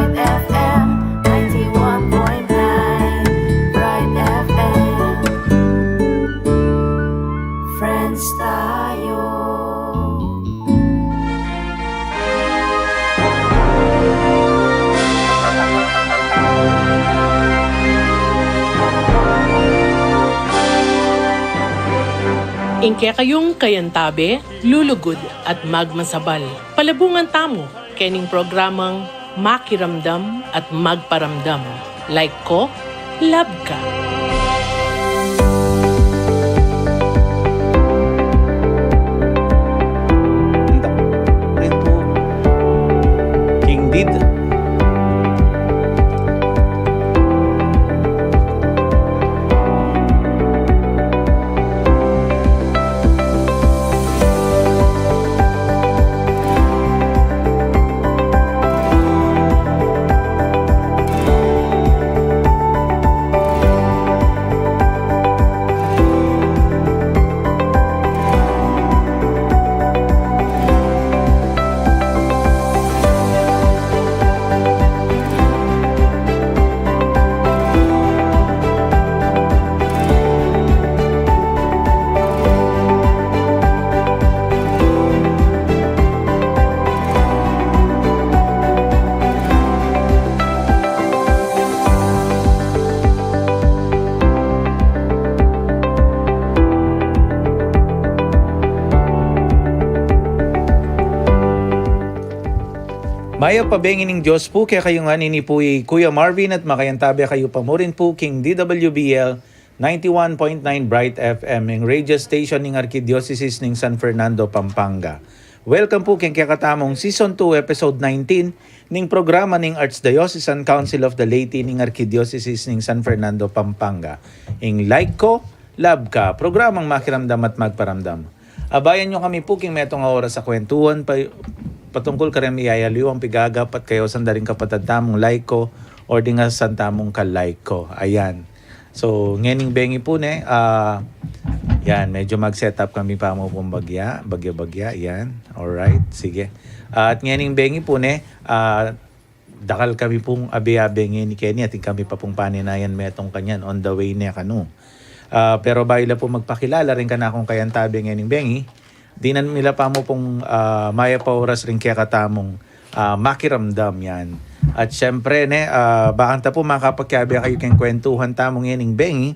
Bright FM 91.9, Bright FM, friends tayo. Ingke kayong kayantabe, lulugod at magmasabal. Palabungan tamo, kening programang makiramdam at magparamdam. Like ko, love ka. Rin po, King Did. Maya pabengin ng Diyos po, kaya kayo nga nini po Kuya Marvin at makayantabi kayo pa mo rin po King DWBL 91.9 Bright FM, yung radio station ng Arkidiocese ng San Fernando, Pampanga. Welcome po king kakatamong Season 2, Episode 19 ng programa ng Archdiocesan Council of the Laity ng Arkidiocese ng San Fernando, Pampanga. Ing Like Ko, Love Ka, programang makiramdam at magparamdam. Abayan nyo kami po king metong oras sa kwentuhan patungkol ka rin miyayaliw ang pigagap at kayo sandaring kapatid tamong like ko or di nga san tamong ka-like ko. Ayan. So, ngening bengi po ne, yan, medyo mag-set up kami pa mo pong bagya. Yan. Alright, sige. At ngening bengi po ne, dakal kami pong abe-abe ni Kenny at kami pa pong paninayan metong kanyan on the way ne kanu. Pero baila po magpakilala rin ka na akong kayantabi ngening bengi. Di na nila pa mo pong maya pa oras rin kaya katamong makiramdam yan. At syempre, bakanta po makapagkabya kayo kayong kwentuhan tamong yaning bengi.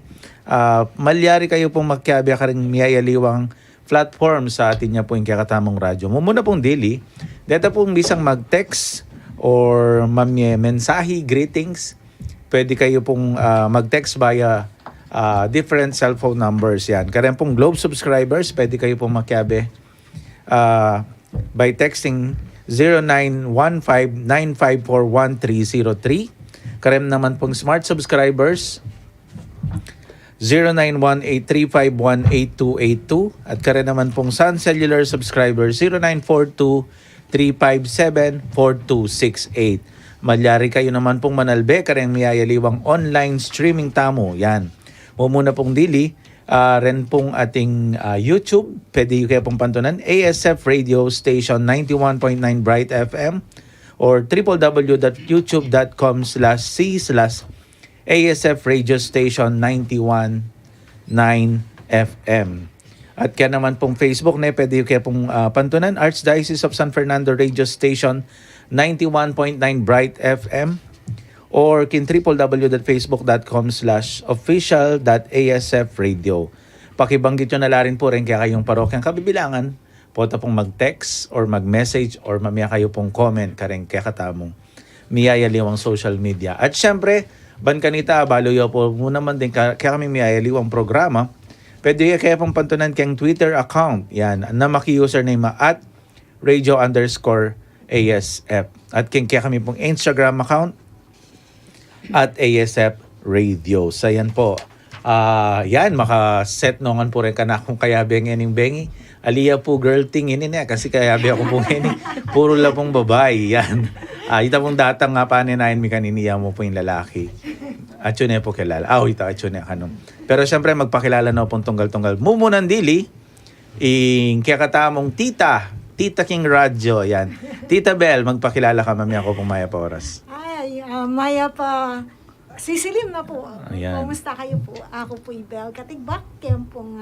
Malyari kayo pong magkabya ka rin miyayaliwang platform sa atin niya po yung kaya katamong radyo. Mumuna pong daily, dito pong bisang mag-text or mensahe, greetings. Pwede kayo pong mag-text via different cellphone numbers yan. Kaya pong Globe subscribers, pwede kayo pong makiabe by texting 0915-954-1303. Kaya naman pong Smart subscribers 0918-351-8282. At kaya naman pong Sun Cellular subscribers 0942-357-4268. Malyari kayo naman pong manalbe kaya miyayaliwang online streaming tamo. Yan. Muna pong dili, ren pong ating YouTube, pwede kayo pong pantunan, ASF Radio Station 91.9 Bright FM or www.youtube.com/c/ASF Radio Station 91.9 FM. At kaya naman pong Facebook na pwede kayo pong pantunan, Archdiocese of San Fernando Radio Station 91.9 Bright FM or kin www.facebook.com/official.asfradio. Pakibanggit nyo na la rin po rin kaya kayong parokyang kabibilangan, pota pong mag-text or mag-message or mamaya kayo pong comment ka rin kaya katamong miyayaliwang social media. At syempre, ban kanita, baloyo po muna man din kaya kami miyayaliwang programa. Pwede kaya pong pantunan kayong Twitter account. Yan, na maki-username at radio_ASF. At kaya kami pong Instagram account at ASF Radio. So yan po. Yan, maka-set nongan po rin ka na kung kaya bengi. Aliya po girl ting ini na kasi kaya ako po ini. Puro la pong babae. Yan. Ita pong datang nga paninayin mi kaniniya mo po yung lalaki. At yun po kilala. Ita at yun kanong. Pero syempre magpakilala na pong tunggal-tunggal. Mumunan dili. Kaya katamong Tita King Radyo. Yan. Tita Bell, magpakilala ka mamaya ko pong Maya pa oras. Maya pa. Sisilim na po. Ayan. Kumusta kayo po? Ako po Ibel Katigbak, pong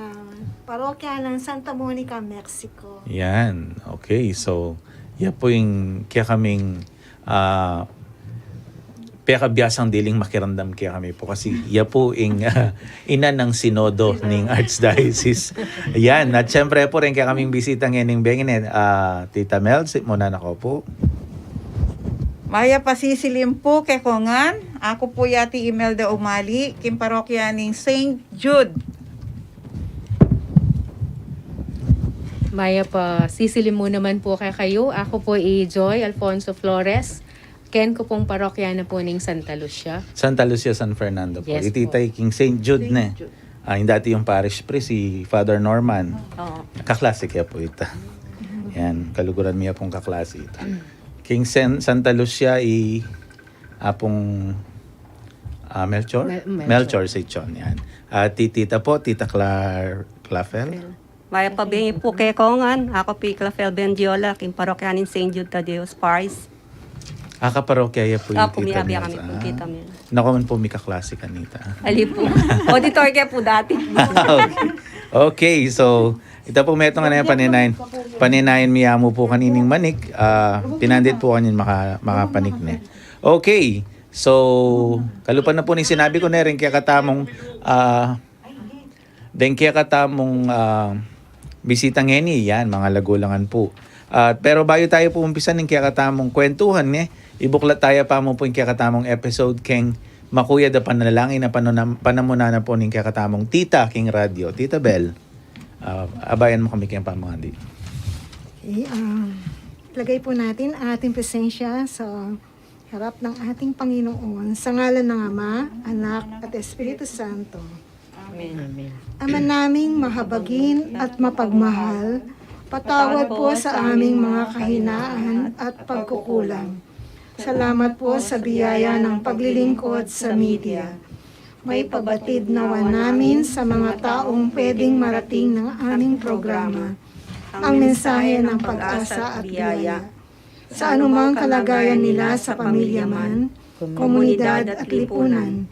parokya ng Santa Monica, Mexico. Yan. Okay. So, yan po yung kaya kaming pekabiyasang diling makiramdam kaya kami po kasi yan po yung ina ng sinodo ng Archdiocese. Yan. At syempre po rin kaya kaming bisita ngayon ng Benginet. Tita Mel, muna na ko po. Maya pasisilim po kay Kongan. Ako po yati Imelda Umali, kim parokya ng St. Jude. Maya pa, sisilim mo naman po kayo. Ako po Joy Alfonso Flores. Ken ko pong parokya na po ng Santa Lucia. Santa Lucia, San Fernando po. Yes Ititay King St. Jude na. Yung dati yung parish priest, si Father Norman. Oo. Kaklase kaya po ito. Yan, kaluguran niya pong kaklase ito. King Santa Lucia apong Melchor? Melchor si Chon. Yan. Tita po, Tita Clafel. Maya pabingi po kay Kongan. Ako po Clafel Bendiola, kim parokyanin St. Jude Tadeus Paris. Kaparokya ya po yung Ako Tita miyabiya Mel. kami po, Tita Mel. Naku man po may kaklase kanita. Ali po. Auditor kaya po dati. Okay, so ito po metong ano yung paninayin miyamo po kanining manik. Pinandit po kanin makapanik na. Okay, so kalupan na po ni sinabi ko na rin kaya katamong bisita ngeni yan, mga lagulangan po. Pero bayo tayo po umpisa ng kaya katamong kwentuhan ibuklat tayo pa mo po yung kaya katamong episode keng makuya da panalangin na panamuna na po ng kaya katamong Tita King Radio. Tita Bel, abayan mo kami kayang pamangandi. Lagay po natin ang ating presensya sa harap ng ating Panginoon sa ngalan ng Ama, Anak at Espiritu Santo. Amen. Ama naming mahabagin at mapagmahal, patawad po sa aming mga kahinaan at pagkukulang. Salamat po sa biyaya ng paglilingkod sa media. May pabatid nawa namin sa mga taong pwedeng marating ng aming programa ang mensahe ng pag-asa at biyaya. Sa anumang kalagayan nila sa pamilya man, komunidad at lipunan,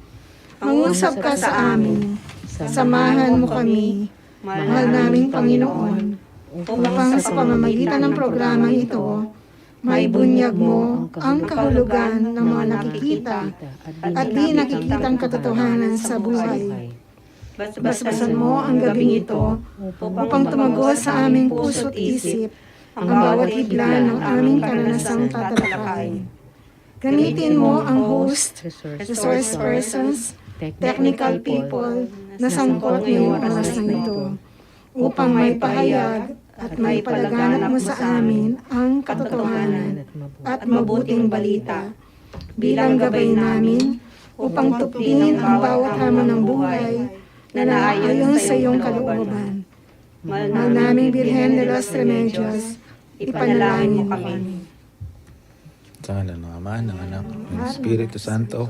mangusap ka sa amin, samahan mo kami, mahal naming Panginoon, upang sa pamamagitan ng programang ito, may bunyag mo ang kahulugan ng mga nakikita at di nakikitang katotohanan sa buhay. Basbasan mo ang gabing ito upang tumagos sa aming puso't isip ang bawat higla ng aming karanasang tatalakayin. Gamitin mo ang host, resource persons, technical people na sangkot ngayong oras na ito upang may pahayag at may palaganap mo sa amin ang katotohanan at mabuting balita bilang gabay namin upang tuklin ang bawat hamon ng buhay na naayon sa iyong kalooban. Mahal naming Birhen de los Remedios, ipanalangin mo kami. Sa ngalan ng Ama, ng Anak, ng Espiritu Santo.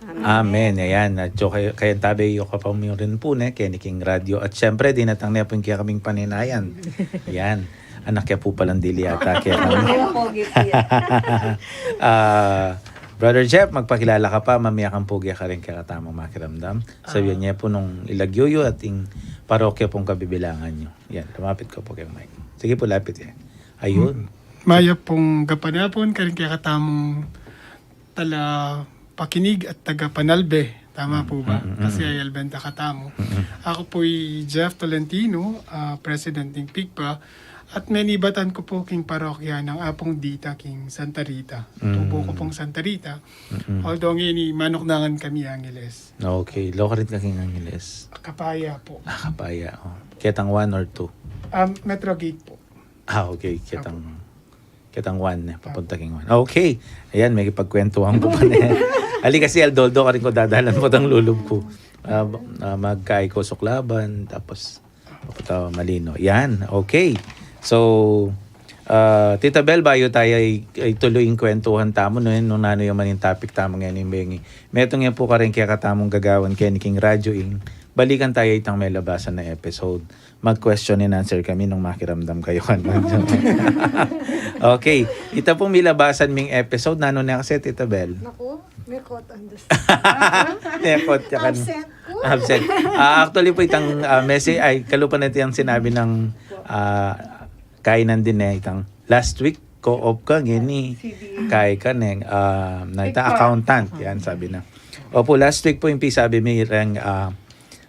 Amen. Ayan. At so, kaya tabi yung kapamilya rin po kaya ni King Radio. At syempre, dinatang na po yung kaya kaming paninayan. Ayan. Anak kaya po palang dili yata. Kaya kami. Brother Jeff, magpakilala ka pa. Mamiyakan po kaya ka rin kaya katamang makiramdam. Sabihan niya po nung ilagyuyo at yung parokya pong kabibilangan nyo. Yan. Lumapit ko po kay Mike. Sige po, lapit yan. Ayun. Maya pong gapanapon, karing kaya katamong tala pakinig at taga-panalbe. Tama po ba? Kasi ay albenta katamo. Ako po'y Jeff Tolentino, President ng PIGPA, at menibatan ko po king parokya ng Apong Dita king Santa Rita. Tubo ko pong Santa Rita. Although ngini, manoknangan kami Angeles. Okay. Loka rin ka King Angeles. Kapaya po. Kapaya. Oh. Kitang 1 or 2? Metro Gate po. Okay. Kitang 1 papunta king 1. Okay. Ayan, may ipagkwentuhan ko pa na. Ali kasi Aldoldo ka rin ko dadalan po ng lulub ko. Magkaay ko suklaban, tapos papunta Malino. Yan, okay. So, Tita Bel, bayo tayo ay tuloy yung kwentuhan tamo nung nano yung maning topic tamo ngayon yung bengi. Metong yan po ka rin kaya katamong gagawan kaya ni King Radio balikan tayo itang may labasan na episode. Mag-question and answer kami nung makiramdam kayo. Okay, ito pong may labasan ming episode. Nano na kasi, Tita Bel? Naku, may caught on the Nekot, tsaka Absent ko. absent. Actually po itang message, ay kalupan natin yung sinabi ng kainan din itang last week, co-op ka, gini, kay ka na itang accountant. Yan, sabi na. Opo, last week po yung sabi may reng,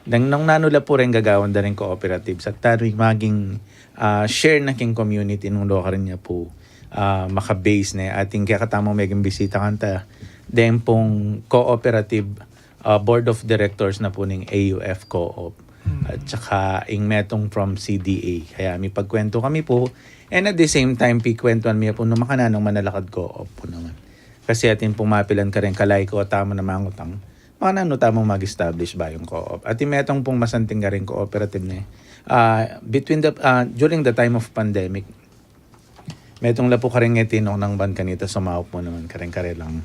nang nanula po rin gagawan da rin cooperatives at taring maging share na king community nung loka rin niya po makabase na ating kaya katamang meging bisita kanta then pong cooperative board of directors na po ng AUF Co-op at saka ing metong from CDA kaya may pagkwento kami po and at the same time pikwentuan miya po nung makananong manalakad Co-op po naman kasi atin pumapilan ka rin kalay ko tama na mangutang ano tamang mag-establish ba yung co-op. At yung metong pong masanting ka rin cooperative na between the, during the time of pandemic, metong lapo ka rin ngetinong ng ban kanita sumawap mo naman ka rin lang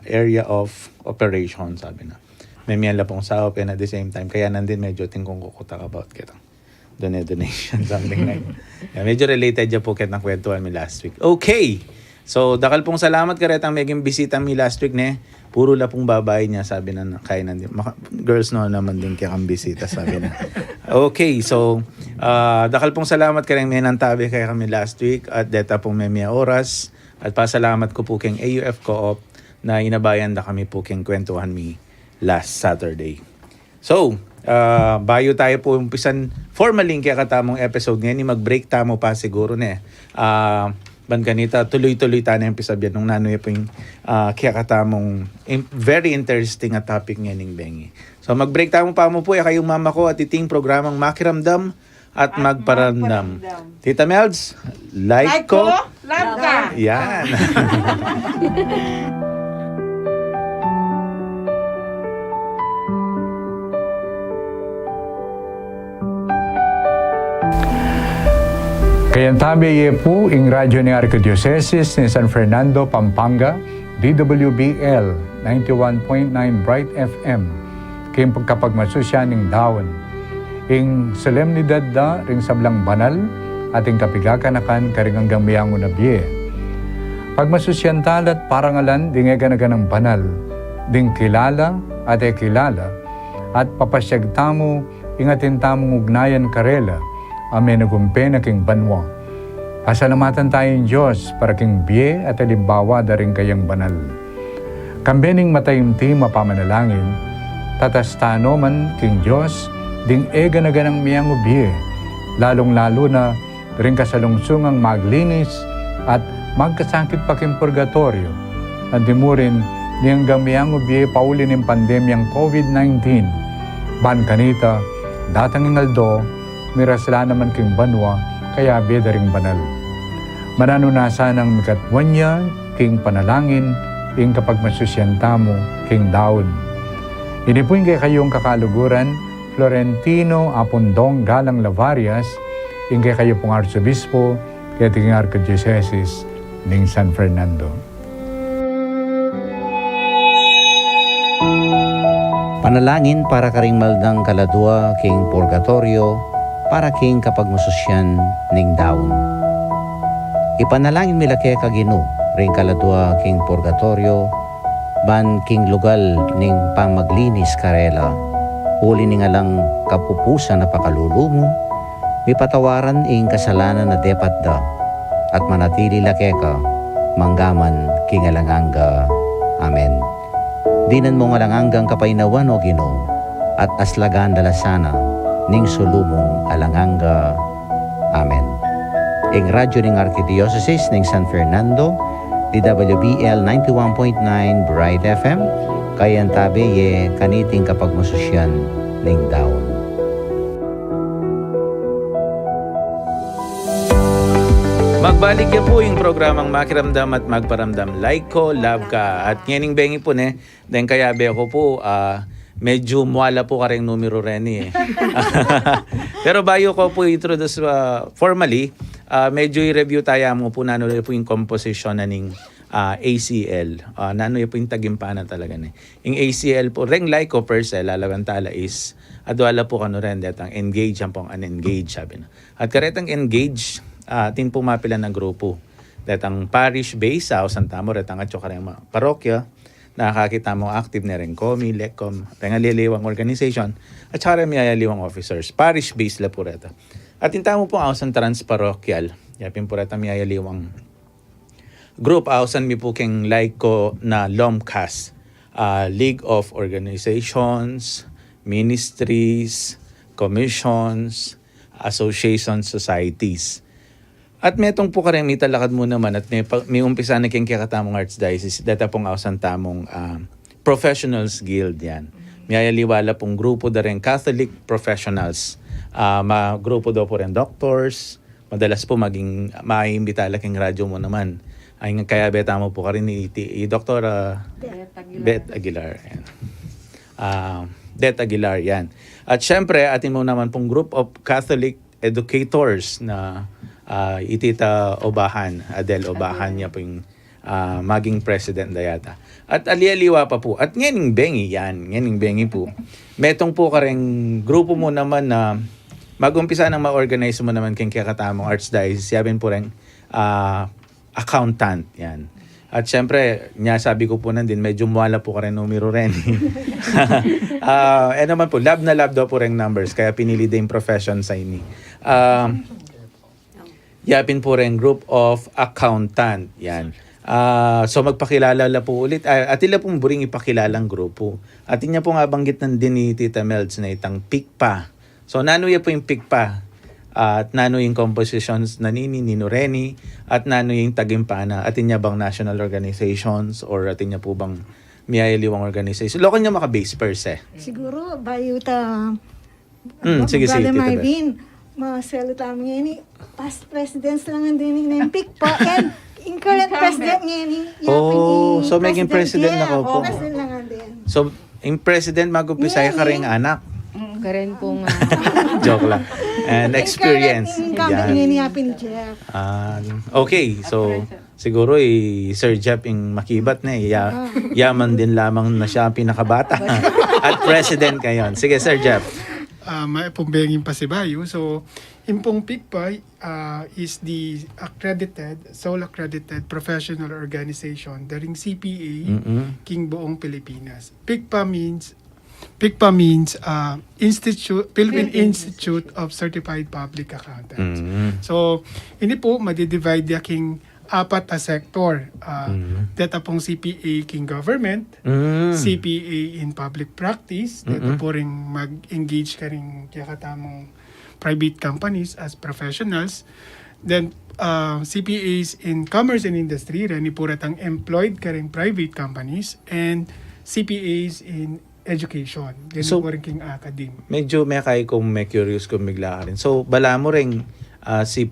area of operation, sabi na. May miyan lapong sawap and at the same time, kaya nandin medyo tingkong kukutak about kitang donation, something like that. Medyo related dyan po kitang kwentuhan mi last week. Okay! So, dakal pong salamat ka rin ang meging bisita mi last week ne. Puro la pong babae niya, sabi na kaya nandun. Girls no naman din kaya kang bisita, sabi na. Okay, so, dakal pong salamat ka rin may nantabi kaya kami last week at deta pong may miya oras. At pasalamat ko po keng AUF Co-op na inabayan na kami po keng kwentuhan mi last Saturday. So, bayo tayo po umpisan formally kaya katamong episode ngayon, mag-break tamo pa siguro na ban kanita tuloy-tuloy tayo na yung pisabyan nung nanoy po yung kaya katamong very interesting at topic ngayon ng Bengi. So mag-break tayo pa mo po kayong mama ko at iting programang Makiramdam at Magparamdam. Tita Melds, like ko, love ka. yan. Kayantabi po ing radyo ni Arkidiocese ni San Fernando, Pampanga, DWBL 91.9 Bright FM, kayong pagkapagmasusya ning daon. Ing solemnidad da ring sablang banal, ating kapigakanakan karing hanggang miyango na biye. Pagmasusyan talat parangalan, dingeganagan ng banal, ding kilala at kilala, at papasyag tamo, ingatin tamong ugnayan karela, amen nagumpe na king banwa. Pasalamatan tayong Diyos para king biye at alimbawa daring kayang banal. Kambening matayimti mapamanalangin, tatastano man king Diyos, ding ega na ganang miyang biye, lalong-lalo na ring kasalungsungang maglinis at magkasakit pa king purgatorio, at dimurin niyang gamiyang biye paulin ng pandemyang COVID-19, ban kanita, datang ingaldo, mirasla naman king banwa, kaya beda ring banal. Mananunasa ng mikatwanya, king panalangin, ing kapag masusyanta mo, king daon. Inipuin kay kayong kakaluguran, Florentino Apondong Galang Lavarias, ing kay kayo pong Arsobispo, kaya tingin Arkidiocese ning San Fernando. Panalangin para karing maldang kaladwa king purgatorio, para king kapag masusyan ning daon. Ipanalangin mila kay kagino, ring kaladwa king purgatorio, ban king lugal ning pamaglinis karela, huli ning alang kapupusan na pakalulumo, mipatawaran ing kasalanan na depat da, at manatili lakeka, manggaman king alanganga. Amen. Dinan mo ngalanganggang kapainawan o Ginoo, at aslagan dalasana, ning sulumong alanganga. Amen. Ing radyo ning Arkidiocese ning San Fernando, DWBL 91.9 Bright FM, kayantabi ye kaniting kapagmasusyan ning daon. Magbalik ya po yung programang Makiramdam at Magparamdam. Like ko, love ka. At ngayon bengi po ne, then kaya be ako po, medyo muwala po ka rin numero Reni Pero bayo ko po introduce formally, medyo i-review tayo mo po na po yung composition na ning ACL. Nano yung po yung tagimpana talaga ni. Yung ACL po, reng like ko per se, lalawantala is, adwala po kano rin, datang engage, ang pong unengage, sabi na. At karetang engage, tin po mapila ng grupo. Datang parish-based, sa Santamo, retang at yung karang parokya, nakakita mo active na rin COMI, LECOM, rengaliliwang organization, at saka rin mayayaliwang officers. Parish-based la po reta. At tinta mo po ang transparokyal, yapin po reta mayayaliwang group, ausan mi po keng like ko na LOMCAS, League of Organizations, Ministries, Commissions, Associations, Societies. At metong po kareng may talakad mo naman at may umpisa na keng kakatamong Archdiocese, data pong ausan tamong Professionals Guild yan. Mayayaliwala pong grupo da rin Catholic Professionals. Grupo daw po rin doctors, madalas po maging maiimbitala keng radyo mo naman. Ay kaya beta mo po ka rin ni Dr. Beth Aguilar. Yan. Beth Aguilar, yan. At syempre, atin mo naman pong group of Catholic educators na Itita Obahan, Adele Obahan niya po yung maging president na yata. At alialiwa pa po. At nganing bengi yan. Nganing bengi po. Metong po ka rin grupo mo naman na mag-umpisa nang ma-organize mo naman keng kakatamong Archdiocese. Yabin po rin accountant. Yan. At syempre, niya sabi ko po nandin, medyo muwala po ka rin numero rin. Naman po, lab na lab daw po rin numbers. Kaya pinili din profession sa ini. Yapin po rin group of accountant. Yan. So magpakilala la po ulit. Atila pong buring ipakilalang grupo. Atin niya po nga banggit ng din ni Tita Melds na itang PICPA. So nano ya po yung PICPA. At nano yung compositions na ni Reni. At nano yung tagimpana. Atin niya bang national organizations or atin niya po bang miyayaliwang organization. Lokal niya maka-base per se. Siguro, bayuta, Sige, Brother Tita Bel. Marvin, masalita mo ngayon, past presidents lang ang dinig na yung PICPA, and yung current president ngayon, so maging president na ko po. President lang ang din. So, yung president mag-upisaya ka rin anak. Karen po nga. Joke lang. And experience. Yung current ngayon ni Happy ni Jeff. Okay, so siguro Sir Jeff yung makibat na yaman din lamang na siya ang pinakabata. At president kayon. Sige, Sir Jeff. May pumbengin pa si Bayo. So, impong PICPA is the sole accredited professional organization daring CPA king buong Pilipinas. PICPA means Philippine Institute of Certified Public Accountants. So, ini po madidivide yaking apat na sector. Data pong CPA king government, CPA in public practice, data po rin mag-engage ka rin kaya katamong private companies as professionals. Then, CPAs in commerce and industry, rani po ratang employed ka rin private companies, and CPAs in education. Then So, po rin king academe. Medyo may kay kung may curious kung bigla ka rin. So, bala mo rin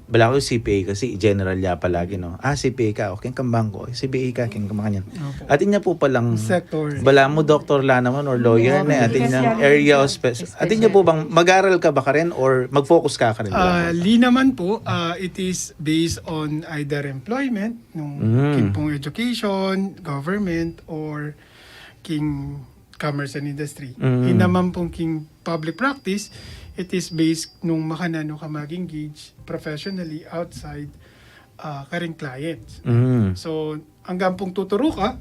bala ko CPA kasi general ya palagi, no? CPA ka, okay kang bangko. CPA ka, king kamanyan. Atin niya po palang Sector. bala mo doktor la naman or lawyer na atin niya area of atin niya po bang mag-aral ka ba ka rin or mag-focus ka rin? Li naman po, it is based on either employment, nung king pong education, government, or king commerce and industry. In naman pong king public practice, it is based nung makanano ka mag-engage professionally outside karing clients. So, hanggang pong tuturo ka,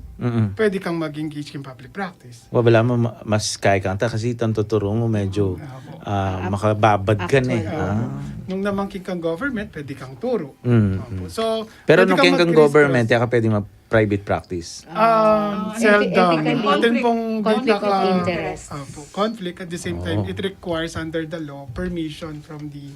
pwede kang mag-engage in public practice. Bala mo mas kaya kanta kasi itang tuturo mo medyo makababad ka na eh. Nung naman kang government, pwede kang turo. So, Pero pwede nung kang kang government, ka pwede mag-private practice. Seldom. ethically, Atin pong conflict of interest. Conflict at the same time, it requires under the law permission from the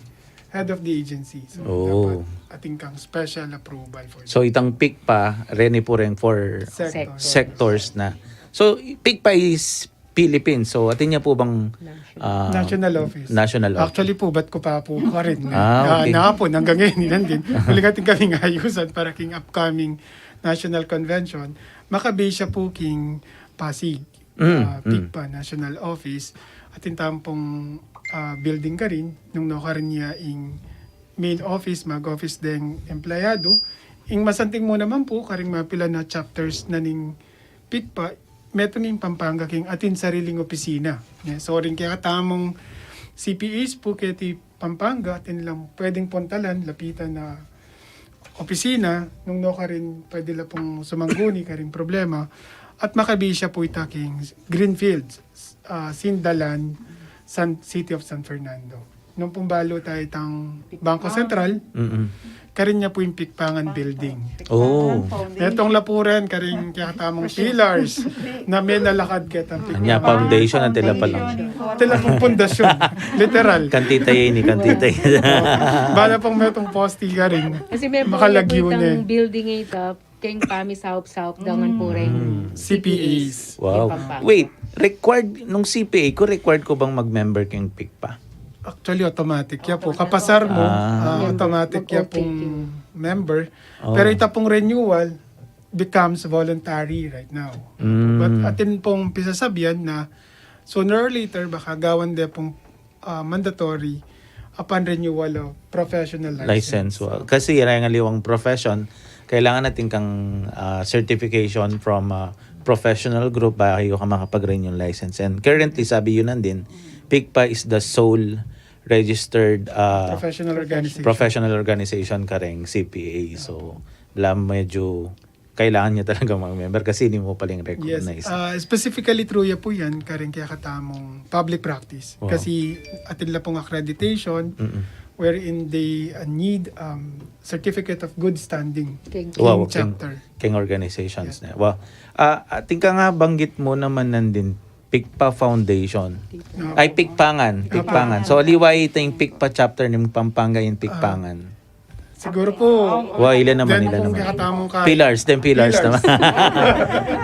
head of the agency. So, dapat ating kang special approval for So itang PICPA, reni po rin for sector. sectors na. So PICPA is Philippines. So atin niya po bang National Office. National Office. Actually po, ba't ko pa po ka rin? Okay. Nahapon, hanggang ngayon, nandun. Maligating kaming ayusan para king upcoming National Convention. Makabase siya po king Pasig. PICPA National Office. At yung tampong building ka rin, nung nakarin niya ing main office, mag-office ding empleyado, ing masanting mo naman po, karing mapila na chapters na ning PICPA, meto ning Pampanga king atin sariling opisina. Yeah, so rin kaya katamong CPAs po kaya ti Pampanga, atin lang pwedeng puntalan, lapitan na opisina, nung no ka rin pwede lang pong sumangguni ka rin problema, at makabisya po itaking Greenfields, Sindalan, City of San Fernando. Nung pumbalo tayo itang Bangko Sentral, karin niya po yung Pikpangan Building. Oh. Etong lapuran, karin kaya tamang pillars na may nalakad kita ang Anya foundation at tila pa lang. Tila pong pundasyon. Literal. Kantitay ni kantitay. Bala pong metong posti ka rin. Kasi may po Makalagyo na itang building ito, keng kami saup-saup dangan po rin CPAs. Wow. Wait, required nung CPA ko required ko bang mag-member kang PICPA? Actually, automatic ya po. Kapasar mo, automatic ya pong member. Pero ita pong renewal becomes voluntary right now. But atin pong pisasabihan na sooner or later, baka gawan de pong mandatory upon renewal of professional license. Wow. Kasi yan ang aliwang profession, kailangan natin kang certification from professional group ba kayo ka makapag-renew license. And currently, sabi yun din, PICPA is the sole registered professional organization kareng CPA. So, medyo kailangan niya talaga mag-member kasi hindi mo paling recognize. Yes, specifically true ya po yan, karing kaya katamong public practice. Wow. Kasi atin lang pong accreditation wherein they need certificate of good standing. King chapter. King organizations na. Wow. Ating ka nga banggit mo naman nandin PICPA Foundation. Ay, Pikpangan. So, liway ito yung PICPA chapter ng Pampanga yung Pikpangan. Siguro po. Ilan naman. Pillars naman.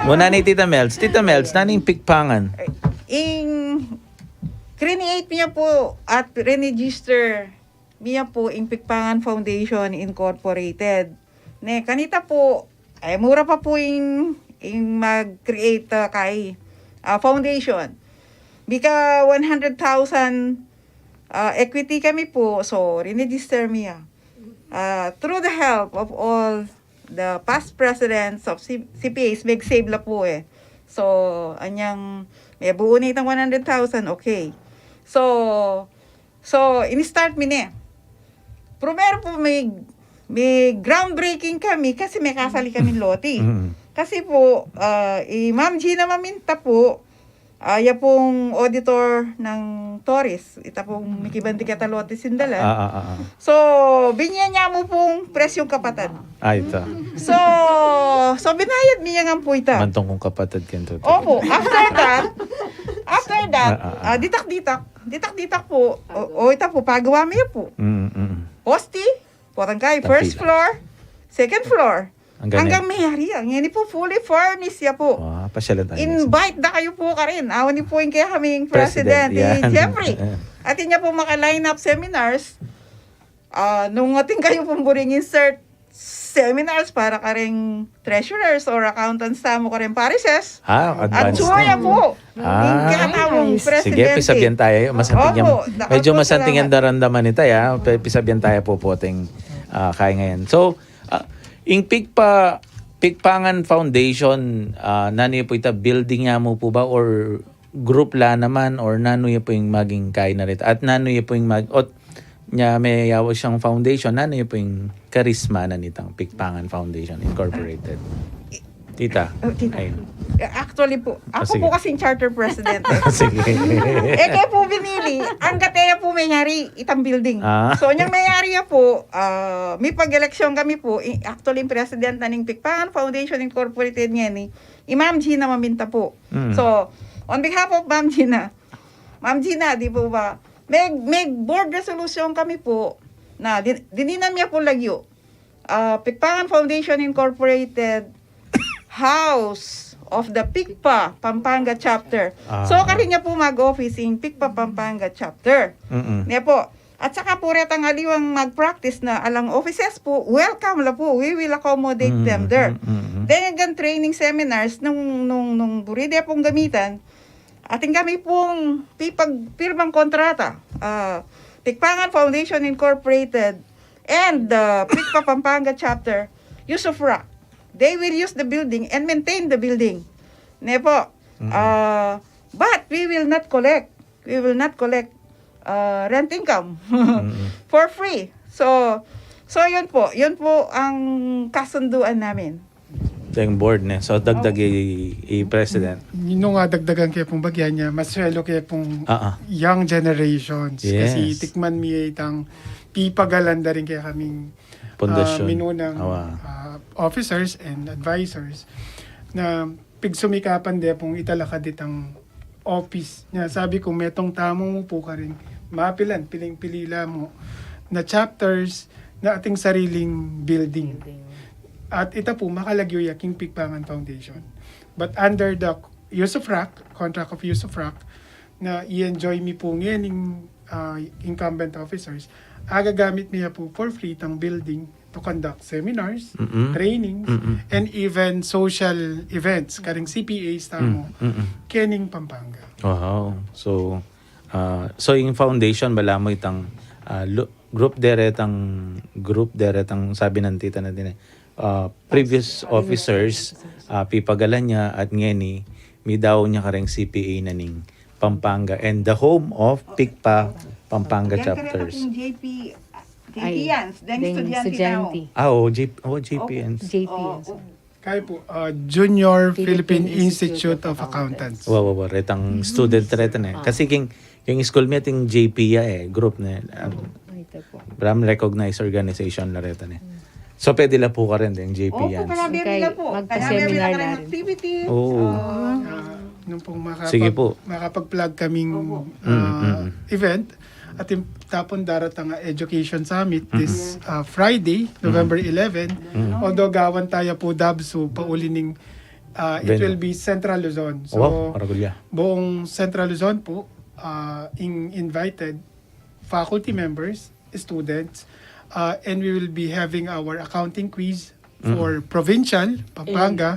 Muna ni Tita Mels. Tita Mels, nani yung Pikpangan? Create niya po at re-register niya po yung Pikpangan Foundation Incorporated. Kanita po, ay mura pa po yung mag-create kay foundation. Bika 100,000 equity kami po, so re-register niya. Through the help of all the past presidents of CPAs, save la po eh. So, anyang may buo na itang 100,000, okay. So in-start mi ne. Primero po may groundbreaking kami kasi may kasali kami loti. Kasi po, Ma'am Gina Maminta po, ya pong auditor ng Torres. Ita pong Mikibandi Katalote Sindalan. So, binyan niya mo pong presyong kapatid. Ito. So binayad niya nga po ita. Mantong kong kapatid kento. Opo, after that, ditak po. Ita po, pagawa mo po. Posti, potangkay, first floor, second floor. Hanggang mayari. Yan po fully furnished ya po. Pasyalan tayo. Invite na kayo po ka rin. Awan niyo po yung kaya kaming president. Jeffrey. At niya po maka-line up seminars. Nung ating kayo pong buring insert seminars para ka rin treasurers or accountants mo ka rin parishes. At suwaya po. Kaya tamong presidente. Sige, pisabyan tayo. Medyo masanting ang darandaman nito. Pisabyan tayo po ating kaya ngayon. So, yung Pikpangan Foundation, nano po ita building niya mo po ba or group la naman or nano po yung maging kaya na rito? At nano po yung niya may yawa siyang foundation, nano po yung karisma na nitang Pikpangan Foundation Incorporated? Tita. Ayun. Actually po, ako po kasing charter president. Sige. Kaya po binili, ang gateya po mayari itang building. So, niyang mayari po, may pag-eleksyon kami po, actually president na ng Pikpangan Foundation Incorporated niya ni Ma'am Gina Maminta po. So, on behalf of Ma'am Gina, di po ba, may board resolution kami po na dininam niya po lagyo. Pikpangan Foundation Incorporated House of the PICPA Pampanga Chapter. So, kanya po mag-office in PICPA Pampanga Chapter. Niya po. At saka po retang aliwang mag-practice na alang offices po, welcome la po. We will accommodate them there. Then, hanggang training seminars, nung buride pong gamitan, ating kami pong pirmang kontrata. Pikpangan Foundation Incorporated and the PICPA Pampanga Chapter Usufruct. They will use the building and maintain the building. Nepo. But we will not collect. We will not collect rent income for free. So yun po ang kasunduan namin. Ito yung board niya. So, dagdag i-president. Nung dagdagan kayo pong bagyan niya, maswelo kayo pong young generations. Yes. Kasi tikman mi itang pipagalanda rin kaya kaming Pundasyon. minunang officers and advisors na pigsumikapan de pong italakad itang office niya. Sabi ko, metong tamo mo po ka rin. Mapilan, piling-pilila mo na chapters na ating sariling building. At ito po, makalagyo ya King Pigpangan Foundation. But under the Usufruct, contract of Usufruct, na i-enjoy mi po ngayon ng incumbent officers, agagamit niya po for free itang building to conduct seminars, trainings, and even social events, karing CPAs tamo, kening Pampanga. Wow. So yung foundation, bala mo itang group deretang sabi ng tita natin previous officers pipagalan niya at ngeni mi daw niya kareng CPA na ning Pampanga and the home of PICPA Pampanga chapters. JPians, estudyante. JPNs. Kaya po, Junior Philippine Institute of Accountants. Wow, retang student retan eh. Kasi yung school mo yung JP group na Bram recognized organization na retan eh. So, pwede la po ka rin din, JP yan. Panabiya po. Magpa-seminar na rin. Activity. Oo. Nung pong Sige po. makapag-plug kaming event, at tapon daratang education summit this Friday, November 11. Although gawan tayo po Dabso, paulining it will be Central Luzon. So, buong Central Luzon po, invited faculty members, students, and we will be having our accounting quiz for provincial, Pampanga,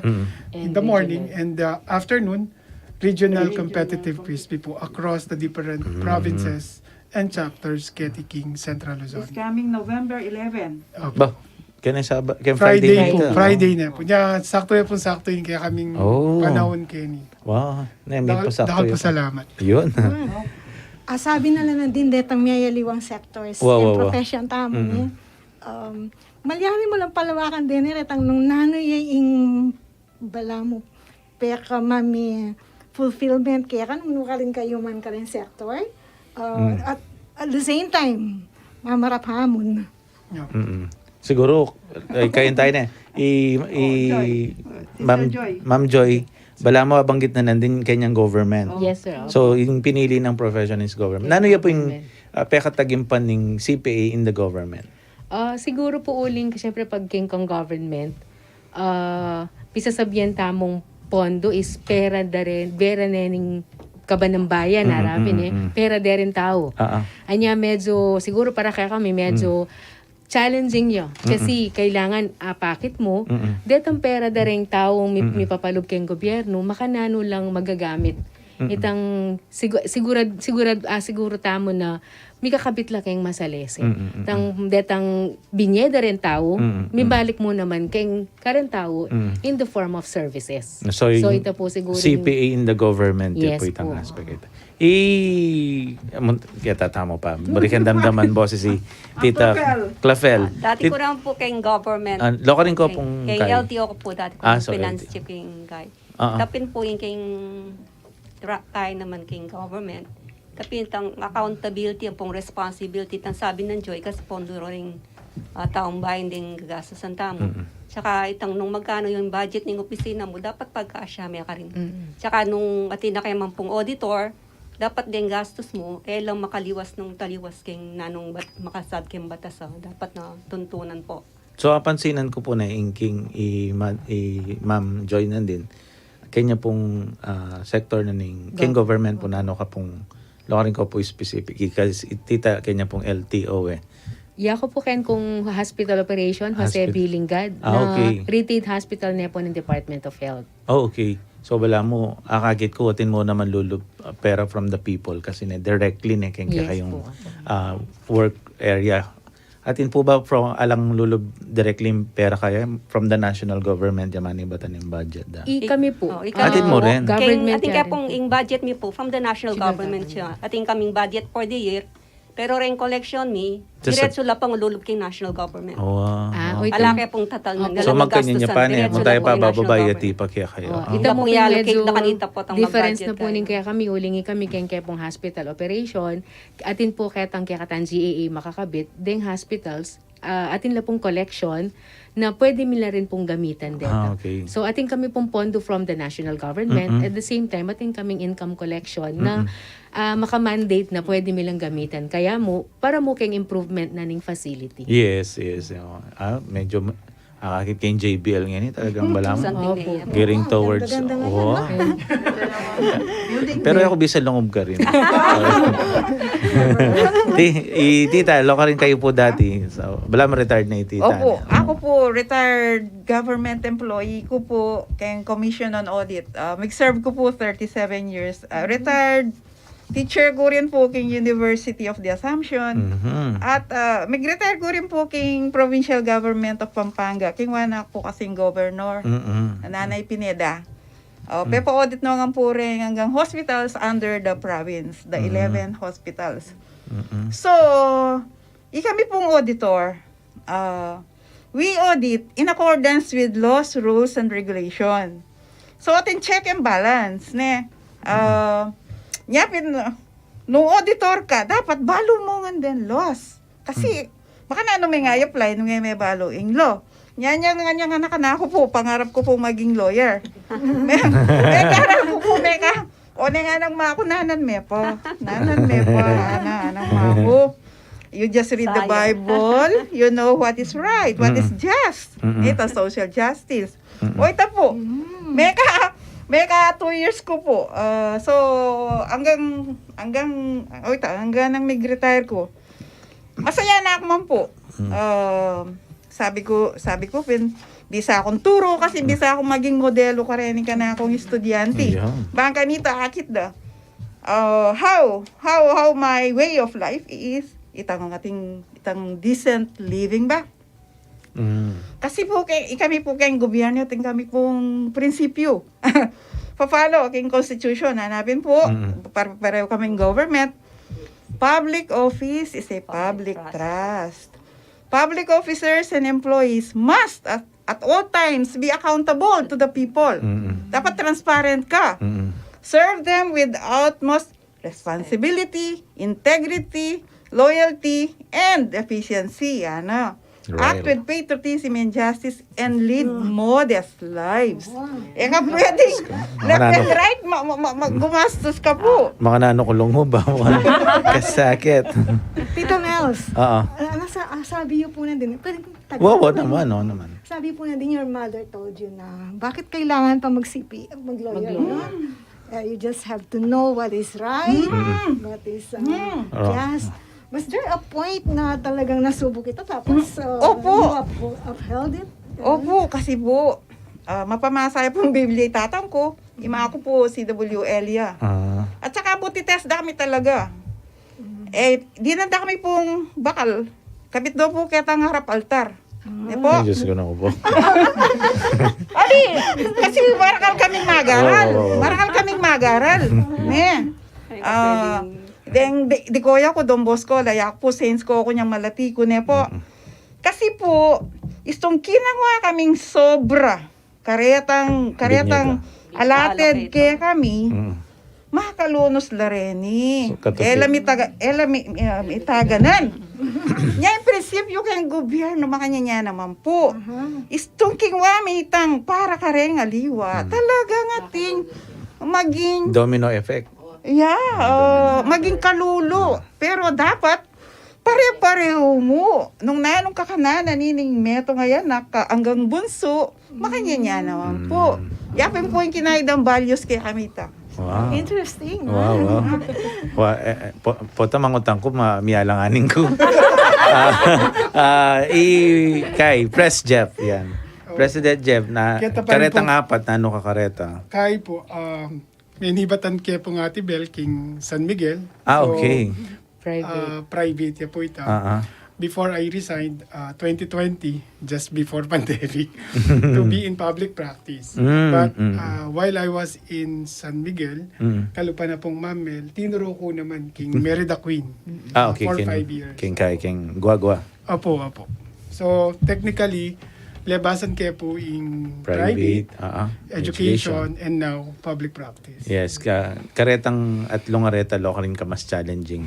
in the morning, and the afternoon, regional competitive quiz po across the different provinces and chapters ketiking Central Luzon. It's coming November 11. Ba, Friday po. Friday na po. Nya, sakto yun kaya kaming panahon keni. Wow. May pasakto Dahil yun. po salamat. Yun. Sabi na lang din detang mayaliwang sectors and profession tamo niya. Malyari mo lang palawakan din retang nung nanoy ing bala mo peka mami fulfillment kaya kan nung ka rin kayo man ka rin sector. At the same time, mamarap hamon. Siguro, kain tayo na. Ma'am Joy, bala mo banggit na nandun kanyang government. Yes, sir. So, yung pinili ng profession is government. Nano ya po yung pekatagimpan ng CPA in the government? Siguro po uling, siyempre pag king kong government, pisasabihan tamong pondo is pera da rin, vera nening kaban ng bayan, harapin pera da rin tao. Anya medyo, siguro para kaya kami, medyo challenging yun. Kasi kailangan apakit mo, detang pera da rin taong may papalog kayong gobyerno, makanano lang magagamit. Itang siguro tamo na may kakabit lang kayong masalese. Detang binyeda rin tao, may balik mo naman kayong karen tao in the form of services. So ito po siguro CPA in the government yes, po itang aspect ito. Kaya tamo pa. Balikan damdaman boses si Tita Clafel. Dati ko lang po kayong government. Loko rin ko pong kay LTO ko po dati ko finance LTO. chief kayong guy. Tapin po yung kayong kaya naman kayong government. Tapin tang accountability, ang pong responsibility, tang sabi ng Joy, kasi pondo rin taong bayan din gagastasan tamo. Tsaka itang nung magkano yung budget ng opisina mo, dapat pagkasya may ka rin. Tsaka nung atin na kayo man pong auditor, dapat din gastos mo, lang makaliwas nung taliwas kayong nanong makasad kayong batas. Dapat na tuntunan po. So, pansinan ko po na inking Ma'am Joy nandin. Kanya pong sector na ning king government po nano ka pong lokarin ko po specific kasi tita kanya pong LTO Yako po ken kung hospital operation, Jose B. Lingad, okay. retained hospital na po ng Department of Health. Okay. So wala mo, akagit ko, atin mo naman lulub pera from the people kasi na directly na kaya kayong work area Atin po ba from alang lulub directly pera kaya from the national government yamani batan yung budget da? Kami po. Atin mo rin. Government Ating yan. kaya pong in budget mi po from the national government siya. Ating kaming budget for the year. Pero rin collection mi, Just diretso la pang lulub king national government. Oh, Oy, Alake pong tatal ng so magkanya niya pa niya, kung tayo pa bababaya government. tipa kaya kayo. Ita mo Kung kung yalo, medyo cake na kanita po tang difference mag-budget na po ning kaya kami, ulingi kami kaya pong hospital operation. Atin po kaya katan GAA makakabit, ding hospitals, atin la pong collection na pwede nila rin pong gamitan dito. Okay. So atin kami pong pondo from the national government, at the same time atin kaming income collection na maka-mandate na pwede nilang gamitan. Kaya mo, para mo kayong improvement na ning facility. Yes. Medyo akakit kayong JBL ngayon talagang balam. Gearing towards. Ganda-ganda nga Oh. Pero ako bisa lungob ka rin. Tita, lo ka rin kayo po dati. So, balam retired na tita. Opo, ako po retired government employee ko po kay Commission on Audit. Mag-serve ko po 37 years. Retired teacher ko rin po king University of the Assumption. At mag-retire ko rin po king Provincial Government of Pampanga. King wana po kasing governor. Nanay Pineda. Pepo audit na nga po rin hanggang hospitals under the province. The 11 hospitals. So, kami pong auditor. We audit in accordance with laws, rules, and regulation. So, atin check and balance. Nung auditor ka, dapat balo mo nga din laws. Kasi, baka na ano may nga apply, nung may balo in law. Yan nga nakanako po, pangarap ko po maging lawyer. may karal ko po, o nga nang makunanan me po. Nanan me po, anang mako. You just read the Bible, you know what is right, what is just. Ito, social justice. O ito po, may ka 2 years ko po. So, hanggang nang mag-retire ko. Masaya na ako man po. Sabi ko, bisa akong turo kasi bisa akong maging modelo ka rin ka na akong estudyante. Bangka nito, akit da. How my way of life is, itang decent living ba? Kasi po, kami po kayong gobyerno, kami pong prinsipyo. Pa-follow aking constitution, hanapin po, pareho kaming government. Public office is a public trust. Public officers and employees must at all times be accountable to the people. Dapat transparent ka. Serve them with utmost responsibility, integrity, loyalty, and efficiency. Act with patriotism and justice and lead modest lives. Ka pwedeng left and right, gumastos ka po. Mga nanokulong mo ba? Kasakit. Tita Mels, Oo. sabi niyo po na din, pwede kong Wow, naman. Sabi po na din, your mother told you na, bakit kailangan pa mag-lawyer, no? You just have to know what is right, what is just. Was there a point na talagang nasubok ito tapos Opo. you upheld it? Opo, kasi po, mapamasaya pong Biblia itatang ko. Ima ako po si W. Elia. At saka po titest da kami talaga. Di na da kami pong bakal. Kapit daw po ketang harap altar. Po? Ay, Diyos ko na po. Kasi marakal kaming magaral. Marakal kaming magaral. Di koya ko Don Bosco, layak po saints ko niyang malati ko po. Kasi po, istong kinangwa kaming sobra. Karetang allotted kaya kami. Makalunos la reni. Itaganan. Nya yung prinsipyo kayong gobyerno, makanya niya naman po. Istong kingwa mitang para kareng aliwa. Talaga nga ting maging Domino effect. maging kalulo. Pero dapat, pare-pareho mo. Nung kakananan, nining meto ngayon, hanggang bunso, makanya niya naman po. Yapin po yung kinaidang values kay Kamita. Wow. Interesting. Wow. Pota mangutang ko, miyalanganin ko. Kay, Press Jeff, yan. President Jeff, na karetang apat, na ano ka kareta? Kay po, may nibatan kaya po nga Bel King San Miguel. Okay. Private. Private ya po ito. before I resigned 2020, just before pandemic, to be in public practice. But while I was in San Miguel, kalupa na pong Mamel, tinuro ko naman King Merida Queen Okay. for 5 years. King Guagua. Opo. So, technically, lebasan kayo po in private, education, and now public practice. Yes, karetang at lungareta lo rin ka mas challenging.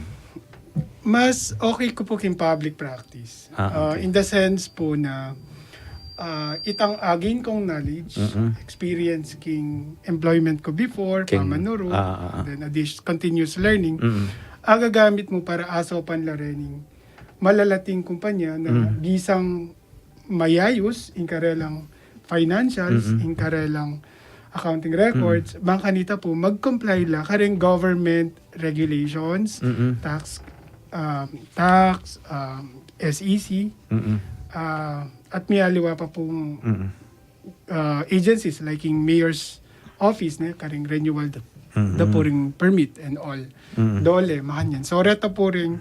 Mas okay ko po king public practice. Okay. In the sense po na itang again kong knowledge, experience king employment ko before, pamanuro, then continuous learning, agagamit mo para asopan la rening malalating kumpanya na bisang mayayos, in karelang financials, in karelang accounting records, bangkanita po mag-comply la kareng government regulations, tax, SEC, at may aliwa pa pong agencies like yung mayor's office na kareng renewal the pouring permit and all. Dole, makanyan. So, reta po rin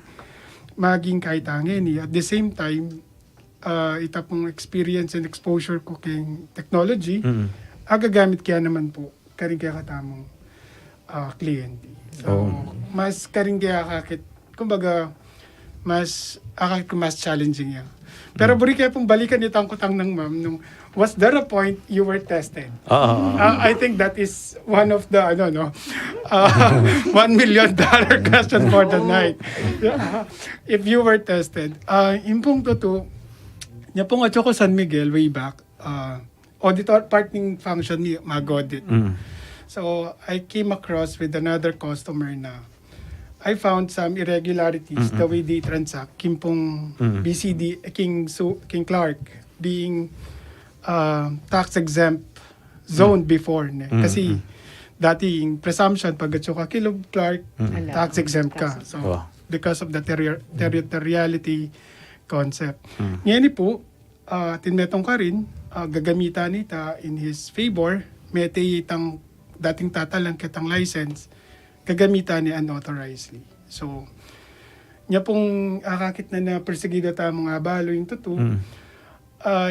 maging kahit angin. At the same time, ita pong experience and exposure ko king technology, agagamit kaya naman po karing kaya katamong kliyente. So, mas karing kaya kakit, kumbaga, mas challenging yan. Pero buri kaya pong balikan itang kutang ng ma'am nung was there a point you were tested? I think that is one of the $1 million question for the night. If you were tested, yung pong totoo, niya pong atyo ko San Miguel way back, auditor partning function ni mag-audit. So I came across with another customer na I found some irregularities the way they transact. King pong BCD, King Clark being tax exempt zone before. Kasi dati yung presumption pag ka kilo Clark, tax exempt ka. So because of the territoriality concept. Ngayon po, tinmetong ka rin, gagamitan nita in his favor, mete itang dating tatalang kitang license, gagamitan ni unauthorizedly. So, niya pong akakit na perseguido ta mga balo yung totoo.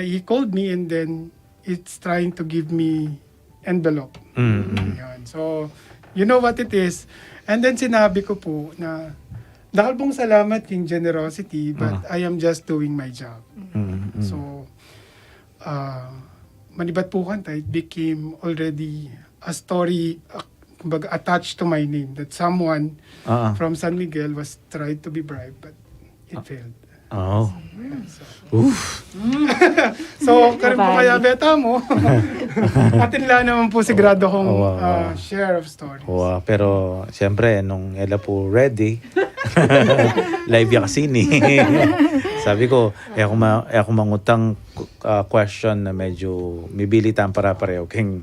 He called me and then it's trying to give me envelope. Yan. So, you know what it is. And then sinabi ko po na dahil pong salamat king generosity but I am just doing my job. So, manibat po kanta, it became already a story attached to my name that someone from San Miguel was tried to be bribed but it failed. So, karin po kaya beta mo. Atin lang naman po sigurado kong share of stories. Pero siyempre nung ela po ready, live ya kasi ni. Sabi ko, ako mangutang question na medyo mibilitan para pareho king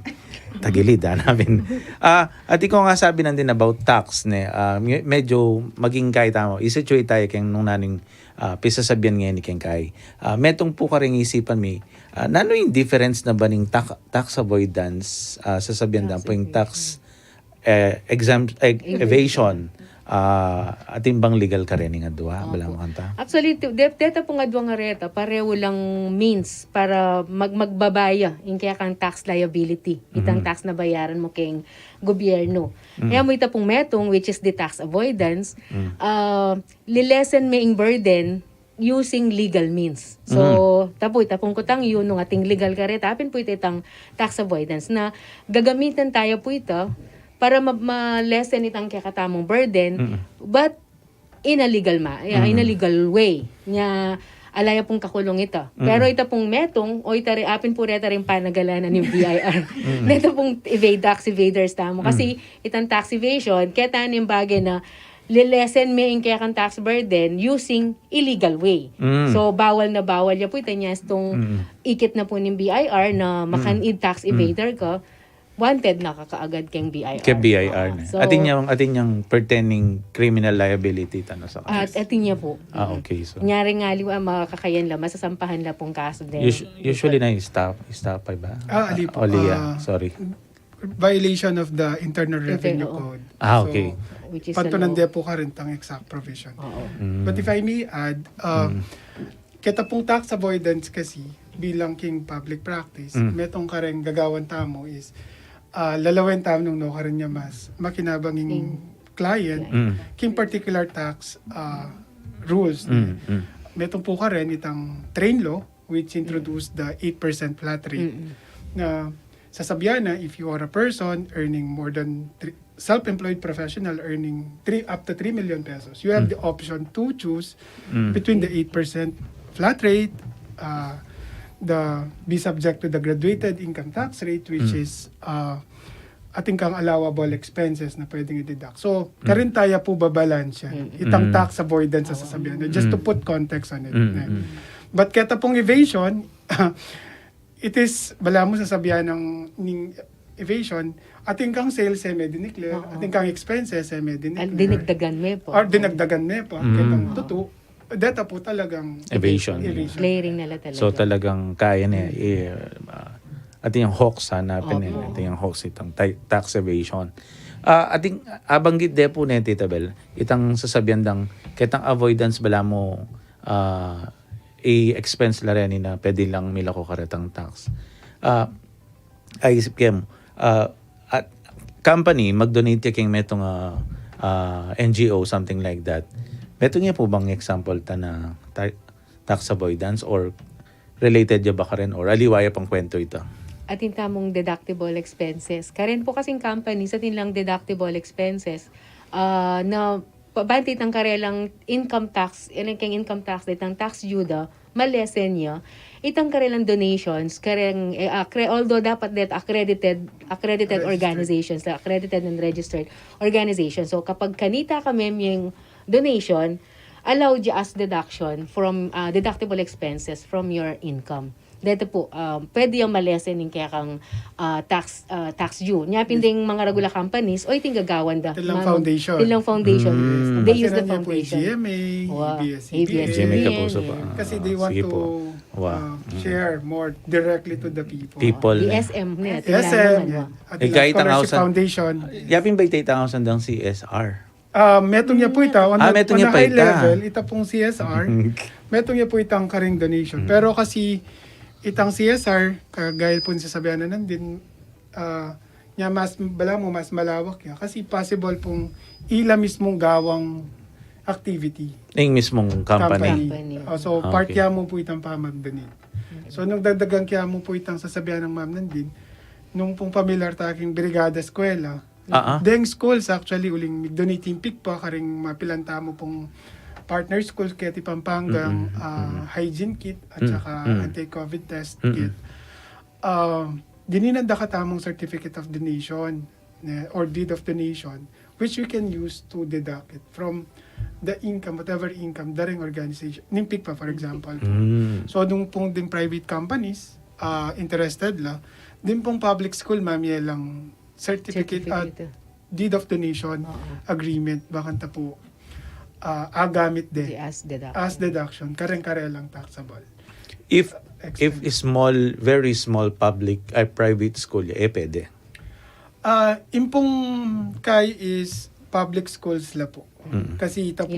tagilid namin. At ikaw nga sabi nandin about tax medyo maging kahit mo isituate tayo keng nung naning pisasabihan ngayon ni Kengkay. Metong po ka rin isipan mi, nano yung difference na ba ng tax avoidance, sasabihan na po yung tax evasion, ating bang legal ka rin nga duwa? Balang kanta? Actually, deta po nga duwa nga reta, pareho lang means para magbabaya yung kaya kang tax liability. Itang tax na bayaran mo keng gobyerno. Kaya mo ita pong metong, which is the tax avoidance, lilesen may ing burden using legal means. So, tapong kutang yun nung ating legal kareta, apin po ito itang tax avoidance na gagamitan tayo po ito para ma-lessen itang kakatamong burden, but in a legal in a legal way. Nya alaya pong kakulong ito. Pero ito pong metong, o ito apin po reta rin panagalanan yung BIR. Ito pong tax evaders tamo. Kasi itang tax evasion, kaya tayo yung bagay na lilesen may kaya kang tax burden using illegal way. So, bawal na bawal ya po ito niya itong ikit na po ng BIR na makanid tax evader ko. Wanted na kakaagad keng BIR. Kaya BIR na. So, atin niyang pertaining criminal liability tano sa kaso. At atin niya po. Okay. So, Nyari nga liwa makakayan la, masasampahan la pong kaso din. usually na stop ba? Ali po. Sorry. violation of the Internal Revenue Code. Okay. Which is Pantunande po ka rin tang exact provision. But if I may add, kita pong tax avoidance kasi bilang king public practice, metong kareng gagawan tamo is lalawin tamo nung no karin niya mas makinabanging client king particular tax rules. Metong po karin itang train law which introduced the 8% flat rate na sasabihan na if you are a person earning more than self-employed professional earning up to 3 million pesos, you have the option to choose between the 8% flat rate, be subject to the graduated income tax rate, which is ating kang allowable expenses na pwedeng i-deduct. So, karin tayo po babalance yan. Itang tax avoidance sa sasabihan. Just to put context on it. But kaya pong evasion, it is, bala mo sasabihan ng evasion, ating kang sales may dineclare, ating kang expenses may dineclare. Dinagdagan mo po. Or dinagdagan mo po. Kitang totoo. Data po talagang Evasion. Clearing nila talaga. So talagang kaya niya ating yung hawks hanapin ating yung hawks itang tax evasion. Ating abanggit de po na Tita Bel, itang sasabihan dang kitang avoidance bala mo expense la rin na pwede lang mila ko karetang tax. Ay isip kayo at company mag-donate yung metong NGO something like that. Meto niya po bang example na tax avoidance or related niya ba ka rin or aliwaya pang kwento ito? Atin tamong deductible expenses. Karen po kasing company sa tinlang deductible expenses na pabantit ng karelang income tax, kang income tax, itang tax due malesen niya, itang karelang donations, although dapat accredited organizations, accredited and registered organizations. So kapag kanita kami yung donation, allow you as deduction from deductible expenses from your income. Dito po, pwede yung malesen yung kaya kang tax due. Nya pinding mga regular companies, oy tinggagawan da. Tilang foundation. Tilang foundation. They use the Kasi foundation. GMA, ABS-CBN. GMA ka po sa Kasi they want sige to share more directly to the people. DSM net. DSM. At kahit ang Scholarship Foundation. Yapin ba itaita ang sandang CSR? Metong niya po ita, on the high ita. level, ita pong CSR, metong niya po itang karing donation. Pero kasi, itang CSR, kagaya po sasabihan na nandin, niya mas malawak yan. Kasi possible pong ila mismong gawang activity. Yung mismong company. So, part kaya mo po itang pamag-donate. So, nung dagdagan kaya mo po itang sasabihan ng ma'am nandin, nung pong familiar taking brigada eskwela, deng schools actually uling donating pick pa karing mapilanta mo pong partner schools kaya ti Pampangang hygiene kit at saka anti-COVID test kit. Dininanda ka tamong certificate of donation or deed of donation which we can use to deduct it from the income, whatever income, daring organization. Nimpik pa, for example. So, nung pong din private companies interested la, din pong public school, ma'am, lang certificate at deed of donation agreement bakanta po agamit de as deduction kare lang taxable if small very small public private school pwede impong kay is public schools la po kasi ita po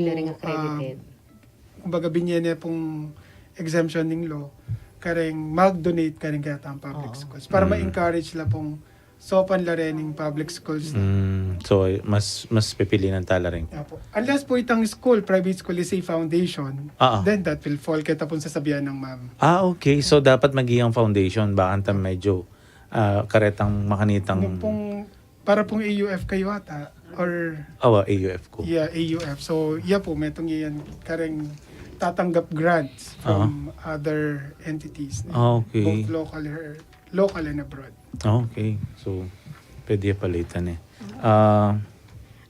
kumbaga binyene pong exemption ning law kareng mag-donate kareng kaya ang public schools para ma-encourage la pong sopan la rin ng public schools. So, mas pipili ng tala rin. Unless po itang school, private school is a foundation, then that will fall kita pong sasabihan ng ma'am. Okay. So, dapat magiging foundation. Baka medyo karetang makanitang... Para pong AUF kayo ata, or... AUF ko. Yeah, AUF. So, po, metong yan kareng tatanggap grants from other entities. Okay. Both local and abroad. Okay. So, pwede palitan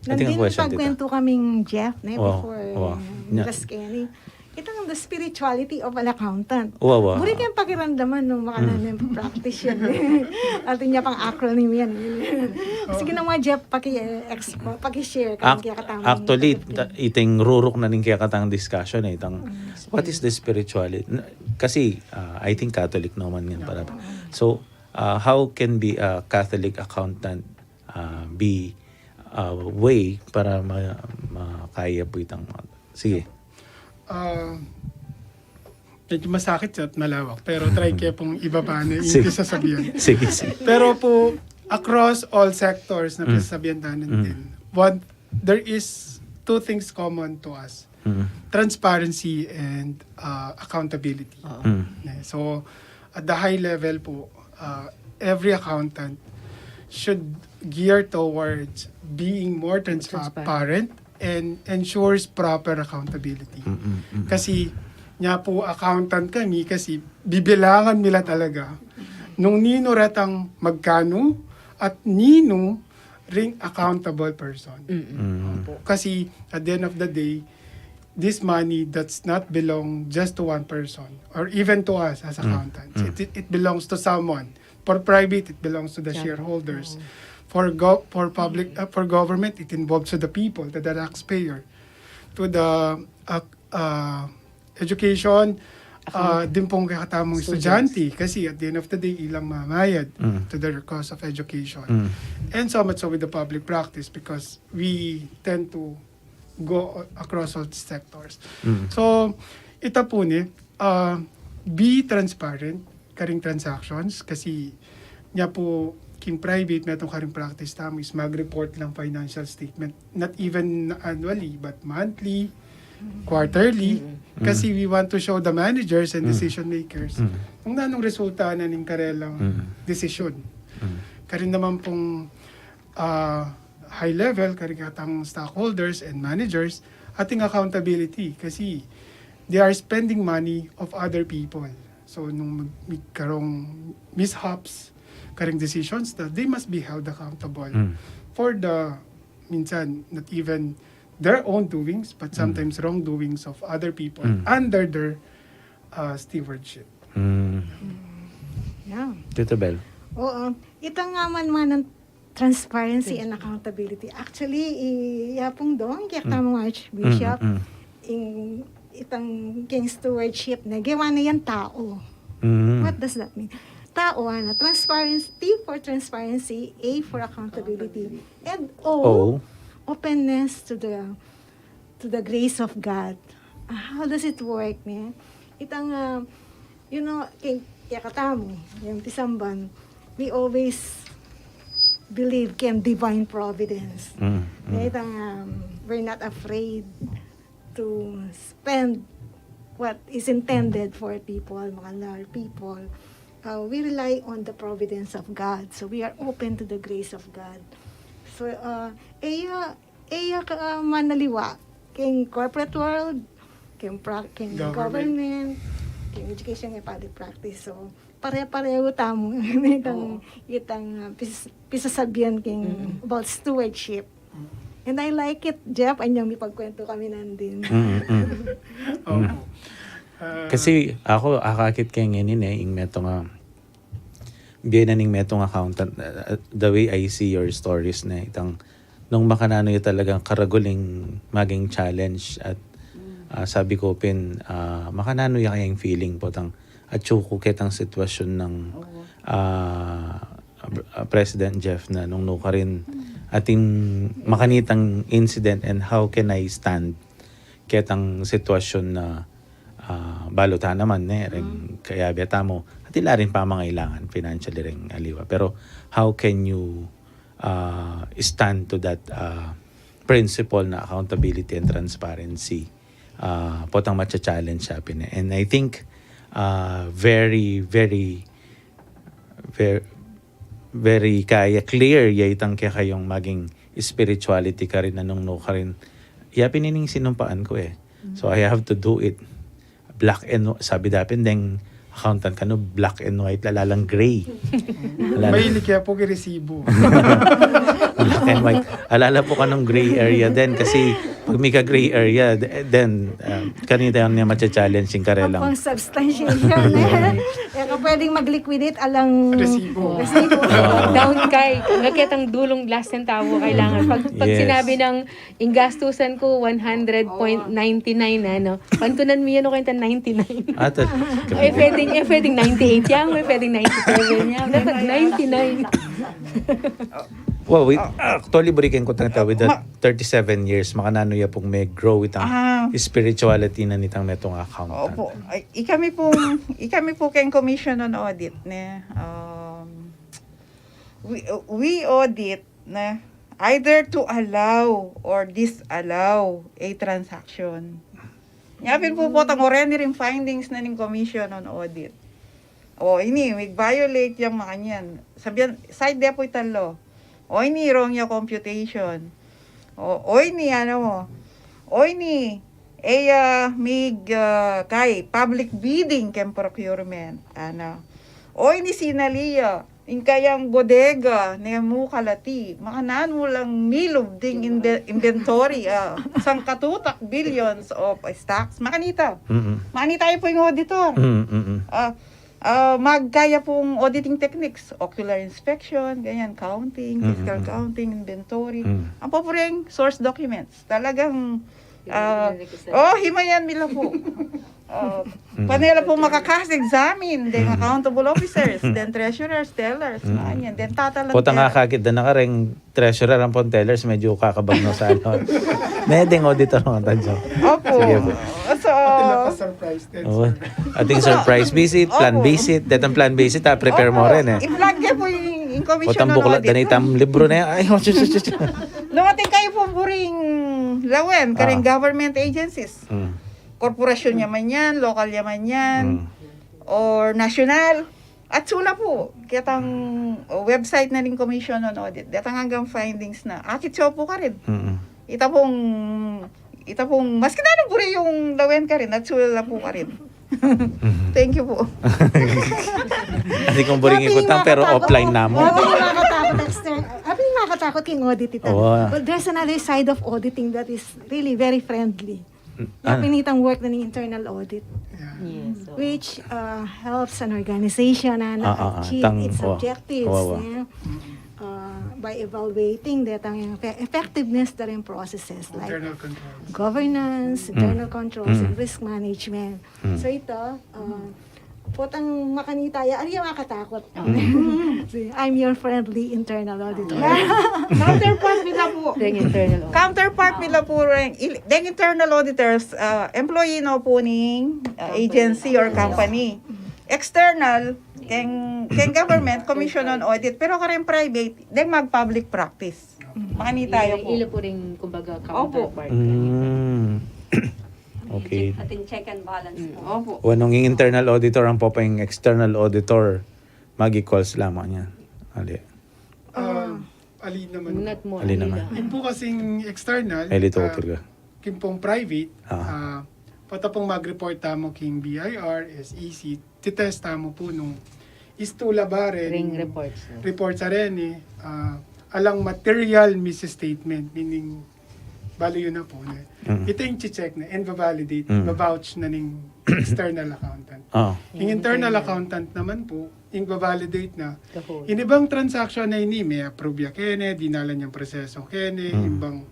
Nandun pagkwento kaming Jeff before the scanning. Itang the spirituality of an accountant. Buri kayong pakiramdaman nung makanan yung practice yan. Atin niya pang acronym yan. Sige na mga Jeff, paki-share. Actually, iting rurok na rin kaya katang discussion what is the spirituality? Kasi, I think Catholic naman yan para. So, how can be a Catholic accountant be a way para makaya po itang sige. Medyo masakit at malawak, pero try kaya pong ibaba na yung Sige. sasabihan. Sige. Pero po, across all sectors na pinasabihan natin, there is two things common to us. Transparency and accountability. So, at the high level po, every accountant should gear towards being more transparent and ensures proper accountability. Kasi, nga po accountant kami kasi bibilangan nila talaga nung nino ratang magkano at nino ring accountable person. Kasi at the end of the day, this money does not belong just to one person or even to us as accountants. It belongs to someone. For private, it belongs to the shareholders. For government, it involves to the people, to the taxpayer. To the education, din pong kakatamong estudyante kasi at the end of the day, ilang mamayad to their cost of education. And so much so with the public practice because we tend to go across all sectors. So, ito po be transparent karing transactions kasi niya po king private metong karing practice tamo is mag-report lang financial statement not even annually but monthly, quarterly, kasi we want to show the managers and decision makers kung nanong resulta na ning karelang decision. Karin naman pong high level, karin katang stockholders and managers, ating accountability kasi they are spending money of other people. So nung magkarong mishaps, karing decisions that they must be held accountable for the minsan not even their own doings, but sometimes wrongdoings of other people under their stewardship. Yeah. Tito Bel. Oo. Ito nga man ng transparency and accountability. Actually, yapong doon, kaya tamang Archbishop, itang king stewardship na gawa na yan tao. What does that mean? Tao, transparency for transparency, A for accountability, and O. Openness to the grace of God. How does it work, man? Itang kaya katamo, yung tisamban, we always believe in divine providence. Itang we're not afraid to spend what is intended for people, mga large people. We rely on the providence of God. So we are open to the grace of God. So, manaliwa, king corporate world, king government, king education, king public practice. So, pare-pareho tamo itang pisasabihan king about stewardship. And I like it, Jeff, anyang may pagkwento kami nandin. Kasi ako akakit kay ngayon yung metong biya na ning metong accountant, the way I see your stories na itang nung makanano yung talagang karaguling maging challenge at sabi ko makanano yung kayang feeling po tang at chuko kitang sitwasyon ng President Jeff na nung ka rin ating makanitang incident and how can I stand kitang sitwasyon na balutan naman ring kaya beta mo at ila rin pa mangailangan financially ring aliwa pero how can you stand to that principle na accountability and transparency potang matcha-challenge siya and I think very kaya clear yaytang kaya kayong maging spirituality ka rin anong no ka rin pinining sinumpaan ko so I have to do it black and sabi dapin deng accountant ka no black and white lalalang gray May kaya po resibo. black and white alala po ka ng gray area din kasi Pag may ka-gray area, then kanina yan niya matcha-challenge yung karelang. Pang substantiation. Kaya pwedeng mag-liquidate alang Resibo. Down kay, ngakitang dulong last centavo kailangan. Pag Yes. sinabi ng ingastusan ko 100.99 pantunan mo yan o kayong 99. Pwedeng 98 yan, pwedeng 97 yan. Dapat 99. Wow, actually burikin ko tangta with that 37 years makanano ya pong may grow itang spirituality na nitang metong account. Opo. Ay, ikami po kayong Commission on Audit ne. We audit na either to allow or disallow a transaction. Yapin po tang already rin findings na ng Commission on Audit. Ini violate yung mga yan. Sabihan side dia po italo. Ini wrong yung computation. Ini mig kay public bidding kem procurement. Ini sinaliya in kayang bodega ni mo kalati. Makanan mo lang milog ding inventory sangkatutak billions of stocks. Makanita. Makanita po yung auditor. Magkaya pong auditing techniques, ocular inspection, ganyan, counting, fiscal counting, inventory. Ang papuring source documents. Talagang, himayan nila po. Panela po makaka-examine, then accountable officers, then treasurers, tellers, ganyan. Then tatalang. Putang kakakit na nakaring treasurer ang pong tellers, medyo kakabag no sa ano. Medeng auditor mga tadyo. Opo. So, Surprise din. Ating surprise visit, plan visit, datang plan visit, prepare mo rin eh. I-flag niya po yung Commission Putang on buklat, Audit. danitam libro na yan. Ay, Lumating kayo po puring lawen, karing government agencies. Korporasyon yaman yan, lokal yaman yan, or national. At sula po, kitang website na rin Commission on Audit. Datang hanggang findings na. Akit siya po ka rin. Ita pong, maski na po rin yung lawen ka rin, at sula po ka rin. Thank you po. Hindi kong buringin ko tang, pero offline na mo. Happy nakakatakot king audit ito. But there's another side of auditing that is really very friendly. Pinitang work na ng internal audit. Yes. Which helps an organization na achieve its objectives. By evaluating that ang effectiveness na rin processes like Internal controls. governance, internal controls, and risk management. So ito, putang makanitaya, ano yung makatakot? I'm your friendly internal auditor. Counterpart nila po. Internal audit. Deng internal auditors, employee no po ning agency or company. External, keng government, commission on audit, pero karen private, deng mag-public practice. Makani tayo po. Ilo po rin, kumbaga, counterpart. Okay. Ating check and balance po. Opo. Wanong yung internal auditor ang popeng external auditor, mag-equals lamang yan. Ali. Ali naman. Munat mo. Ali naman. Yung po kasing external, Elito ko talaga. yung pong private, pata pong mag-report tamo king BIR, SEC, titest tamo po nung istula ba rin. Ring reports. Reports rin alang material misstatement, meaning bali yun na po. Ito yung check na and validate, vouch na ng external accountant. Yung internal accountant naman po, yung validate na in ibang transaction na ini may approve ya kene, dinala niyang proseso kene, ibang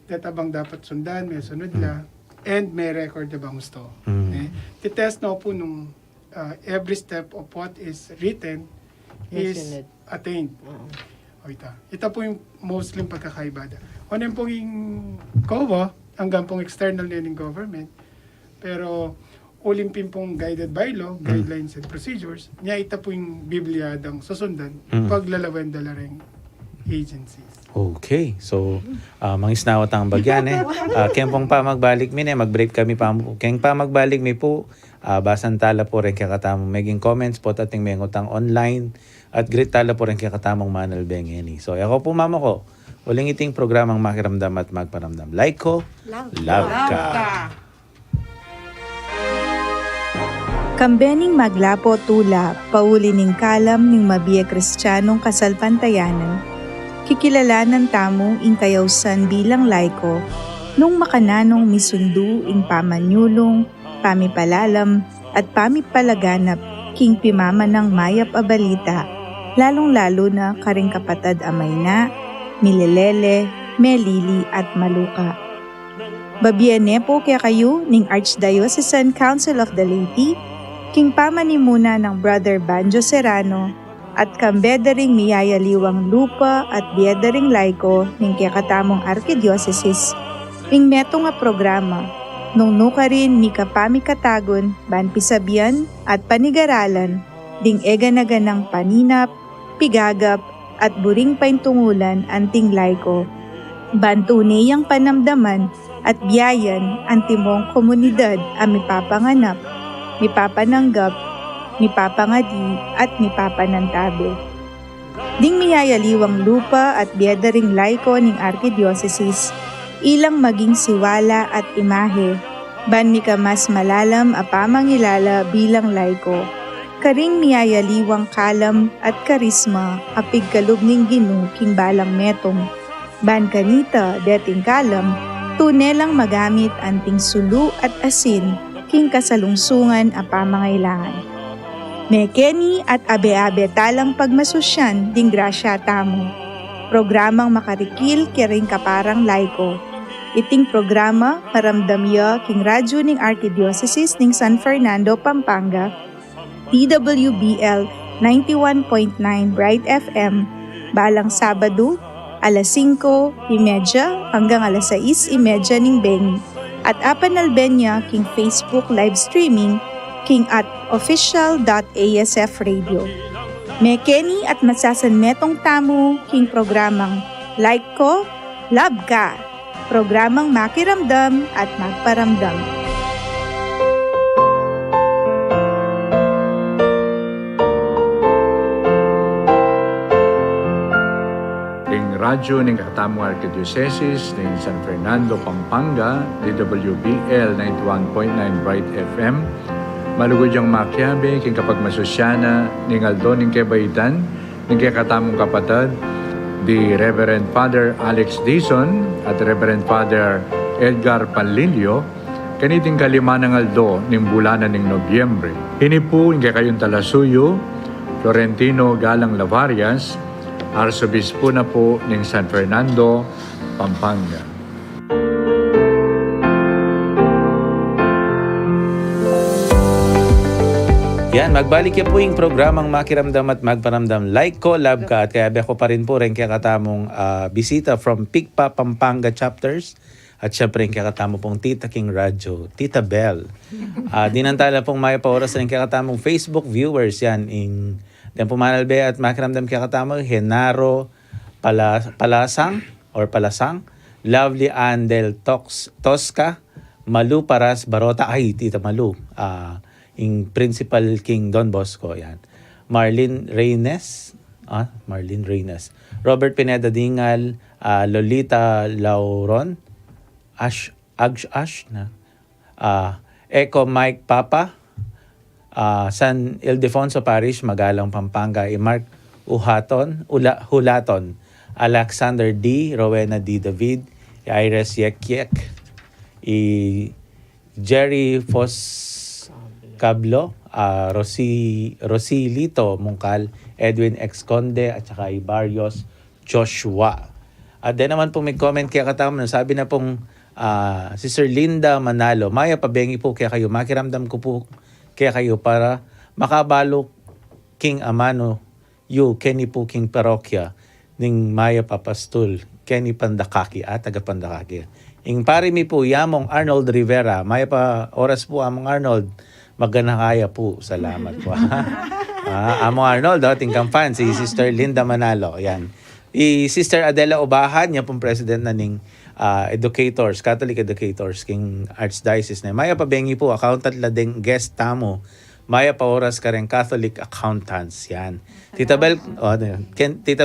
databang dapat sundan, may sunod la, and may record na bang gusto. Titest na po nung every step of what is written is attained. Ito po yung mostly pagkakaiba. Ano po yung COA, hanggang pong external na yung government, pero ulimpin pong guided by law, guidelines and procedures, niya ito po yung Biblia dang susundan, paglalawan dala ring agencies. Okay. So, mangisnawat ang bagyan eh. Kaya pong pa magbalik mi mag-break kami pa. Kaya pa magbalik mi po, basan tala po rin kaya katamong maging comments po tating mengotang online at great tala po rin kaya katamong Manal Bengeni. So, ako po mama ko, uling iting programang Makiramdam at Magparamdam. Like ko, love ka. Kambening maglapo tula, pauli ning kalam ning mabiya kristyanong kasalpantayanan, kikilalanan tamo ing kayawsan bilang laiko, nung makananong misundu ing pamanyulong, pamipalalam, at pamipalaganap king pimama ng mayap a balita, lalong-lalo na karing kapatad amay na, milelele, melili at maluka. Babiyane po kaya kayo ning Archdiocesan Council of the Laity, king pamanimuna ng Brother Banjo Serrano, at kambedering miyayaliwang lupa at biedering laiko ning kakatamong Archidiocesis, ing meto nga programa, nung nuka rin mi kapami katagon, ban pisabian at panigaralan, ding ega-naga ng paninap, pigagap, at buring paintungulan anting laiko, ban tunayang panamdaman at biyayan antimong komunidad ang mipapanganap, mipapananggap, mipapangadi at mipapanantabi. Ding miyayaliwang lupa at biedering laiko ning Archidiocesis, ilang maging siwala at imahe, ban mika mas malalam a pamangilala bilang laiko, karing miyayaliwang kalam at karisma apig kalubning Ginoo king balang metong, ban kanita deting kalam, tunelang magamit anting sulu at asin king kasalungsungan a pamangailangan. Mekeni at abe-abe talang pagmasusyan ding grasya tamo. Programang makarikil kiring kaparang laiko. Iting programa maramdamya king radyo ning Archdiocese ning San Fernando, Pampanga, DWBL 91.9 Bright FM, balang Sabado, alas 5:30 hanggang alas 6:30 ning Bengi, at apanalbenya king Facebook live streaming king at official.asf radio. Mekeni at masasanmetong tamo king programang Like Ko, Love Ka, programang makiramdam at magparamdam. Ing radyo ng katamong Archdiocese ng San Fernando, Pampanga, DWBL 91.9 Bright FM, malugod yung makyabe, king kapag masosyana, ning aldo, ning kebaytan, ning katamong kapatad, di Reverend Father Alex Dizon at Reverend Father Edgar Panlilio, kaniting kalima ng aldo, ning bulanan ning Nobyembre. Hinipu, ing kayong Talasuyo, Florentino Galang Lavarias, Arsobispo na po ning San Fernando, Pampanga. Yan, magbalik yan po yung programang Makiramdam at Magparamdam. Like Ko, Love Ka, at kaya ko pa rin po rin kaya katamong bisita from PICPA Pampanga chapters. At syempre yung kaya katamo pong Tita King Radio, Tita Bell. Dinantala pong may pauras rin kaya katamong Facebook viewers yan. Yan po Manalbe at Makiramdam kaya katamo, Henaro Palasang, Lovely Andel Tosca, Malu Paras Barota, ay Tita Malu, in Principal King Don Bosco, yan. Marlene Reynes, Robert Pineda Dingal, Lolita Lauron, Ash na, Eco Mike Papa, San Ildefonso Parish, Magalang, Pampanga, Mark Hulaton, Alexander D, Rowena D. David, Iris Yekyek, Jerry Foss Cablo, Rosilito Mungkal, Edwin X. Conde, at saka Barrios Joshua. At then naman pong may comment kaya katama, sabi na pong Sister Linda Manalo, Maya pabengi po kaya kayo, makiramdam ko po kaya kayo para makabalo King Amano, Kenny po King Parokya, ning Maya Papastul, Kenny Pandakaki, taga Pandakaki. Ing pari mi po yamong Arnold Rivera, Maya pa oras po among Arnold, magganakaya po. Salamat po. Amo Arnold, tingkang fan, si Sister Linda Manalo. Yan. Sister Adela Obahan, niya pong president na ning educators, Catholic educators, King Archdiocese na. Maya pabengi po, accountant ladeng guest tamo. Maya pa oras ka rin, Catholic accountants. Yan. Tita Bel, Tita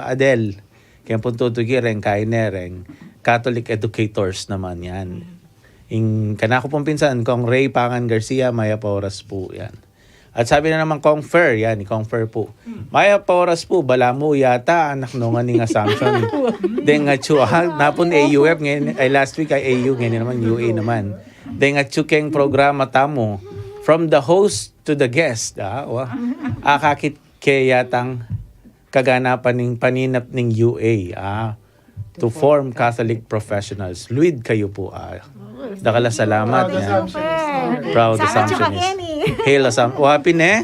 Adel, kaya pong tutugi rin, kaine Catholic educators naman yan. Kanako pong pinsan, Kong Ray Pangan Garcia, Maya pa oras po yan. At sabi na naman Kong Fer, yan, ni Kong Fer po. Maya pa oras po, bala mo yata, anak nung aning assumption. Then nga chuha, napon AUF, ngayon, ay last week ay AU, ngayon naman, UA naman. Then nga chukeng programa tamo, from the host to the guest, akakit kayatang kaganapan ng paninap ng UA, to form Catholic professionals. Luid kayo po, Dakala salamat niya. Proud assumptionist. Hail assumption. Happy ne?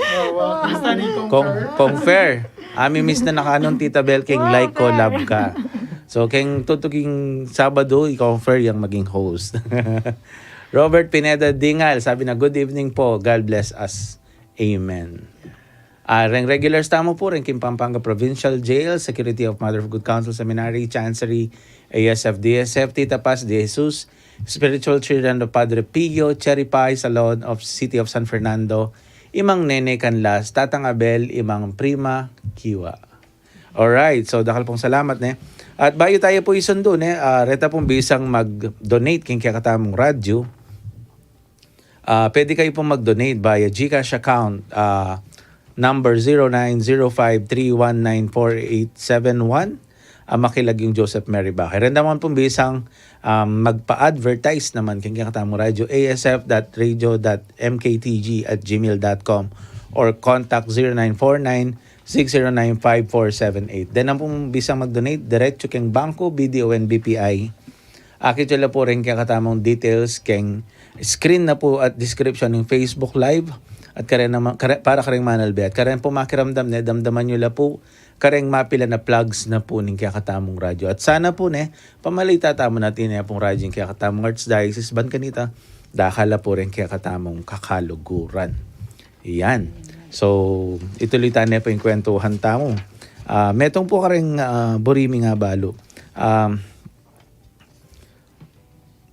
Kong Fair. Ami miss na nakanon Tita Bel king like ko love ka. So king tutuging Sabado ikaw Fair yang maging host. Robert Pineda Dingal sabi na good evening po. God bless us. Amen. Reng regulars tamo po rin Kim Pampanga Provincial Jail, Security of Mother of Good Counsel Seminary, Chancery, ASF, DSF, Tita Paz de Jesus, Spiritual Children of Padre Pio, Cherry Pie, Salon of City of San Fernando, Imang Nene Canlas, Tatang Abel, Imang Prima Kiwa. Alright, so dakal pong salamat ne. At bayo tayo po isundo ne, reta pong bisang mag-donate king kakatamong radyo. Pwede kayo pong mag-donate via GCash account, number 0905-3194871. Makilag yung Joseph Mary Baker. Ren naman pong bisang magpa-advertise naman kung katamong radyo asf.radio.mktg@gmail.com or contact 0949-609-5478. Then ang pong bisang mag-donate diretso keng Bangko, BDO, and BPI. Akit po rin katamong details keng screen na po at description ng Facebook Live at karen naman para kareng manalbe at karen po makiramdam ne damdaman nyo la po kareng mapila na plugs na po ning kakatamong radyo at sana po ne pamalita tamo natin ne pong radyo ng kakatamong Archdiocese ban kanita dakala po rin kakatamong kakaluguran. Iyan. So ituloy tayo po yung kwentuhan tamo. Metong po kareng burimi nga balo.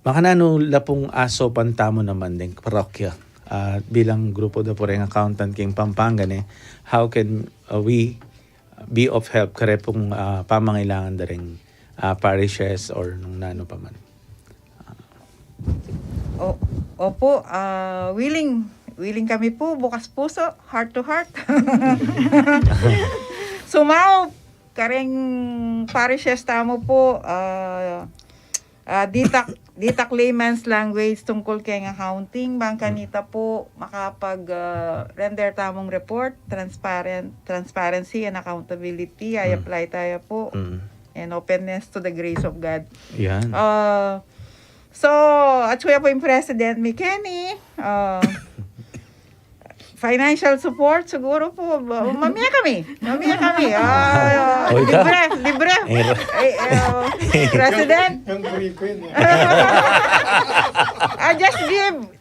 Makanano lapong aso pantamo naman ding parokya. Bilang grupo da po rin accountant king Pampanga ne, how can we be of help kare pong pamangailangan da rin parishes or nung nano pa man? Opo, willing kami po, bukas puso, heart to heart. Sumao, kareng parishes tamo po, Ditak layman's language tungkol kay accounting, bangkanita po makapag-render tamong report, transparency and accountability, ay apply tayo po, and openness to the grace of God. Yan. So, at kuya po yung President Kenny, financial support, siguro po, mamiya kami. Libre. President. Just give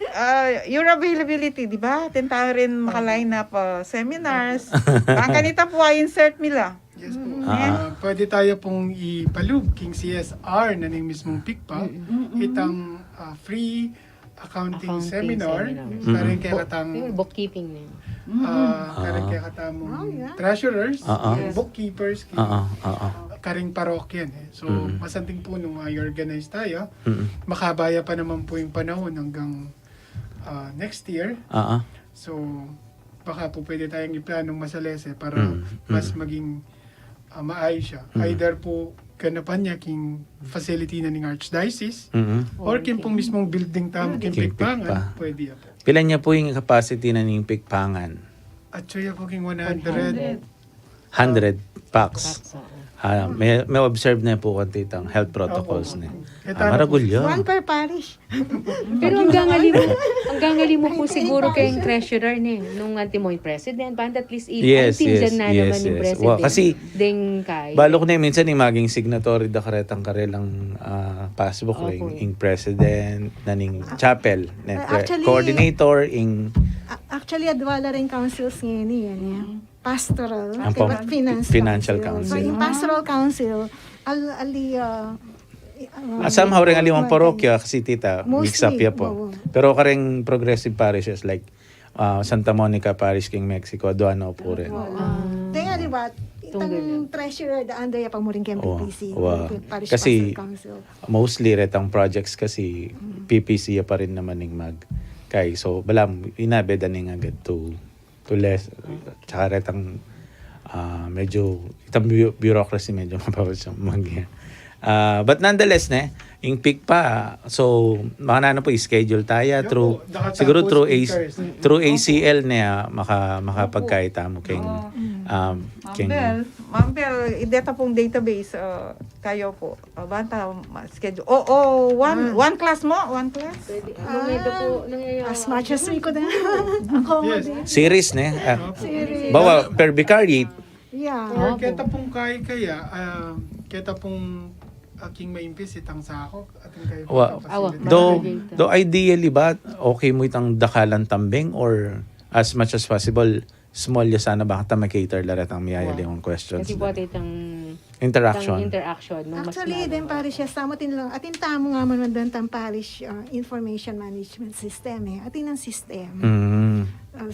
your availability, di ba? Tentang rin makaline up seminars. Ang kanita po ay insert nila. Yes po. Pwede tayo pong ipalug king CSR na ning mismong PICPA. Itang free accounting seminar karing kay katang bookkeeping na karing kay katamong treasurers, bookkeepers, karing parokyan so masanting po nung i-organize tayo makabaya pa naman po yung panahon hanggang next year so baka po pwede tayong iplanong masalese para mas maging maayos siya either po ganapan niya king facility na ng Archdiocese or king pong mismong building tamo king Pikpangan pwede po. Pila niya po yung capacity na ng Pikpangan? At siya po king 100 packs. May observe na po kantitang health protocols na. Maragulyo. One per parish. Pero hanggang mo po siguro kayong treasurer nung antimoy president, banda at least contingent na naman yung president. Wow, kasi kay balo ko na minsan maging signatory da karetang karelang passbook ing president naning chapel coordinator ing actually adwala rin councils ngayon yan. Pastoral, financial council. So, yung pastoral council, somehow rin alimang parokya kasi tita, mix up ya po. Pero kareng progressive parishes like Santa Monica Parish king Mexico, Aduano po rin. Tenga di ba, itang treasurer daan daya pa mo rin kay PPC. Parish kasi Pastoral Council. Mostly retang projects kasi PPC ya pa rin naman ning mag kay so balam inabeda ning agad to to less. Tsaka retang medyo, itang bureaucracy medyo mabawas yung but nonetheless, yung peak pa, so mga po i-schedule tayo through siguro through ACL niya makapagkaita mo king Ma'am Bel, data pong database kayo po. Banta schedule. One class mo? One class? As much as we could accommodate. series bawa per vicariate. Yeah. Or kita pong kaya, kita pong aking maimpis itang sako ating kayo Though ideally ba okay mo itang dakalan tambeng or as much as possible small ya sana ba ta makater larat ang miyayali yung questions. Kasi po itang interaction. Actually, din parish siya samutin lang. Atin tamo nga man doon tang parish information management system Atin ang system.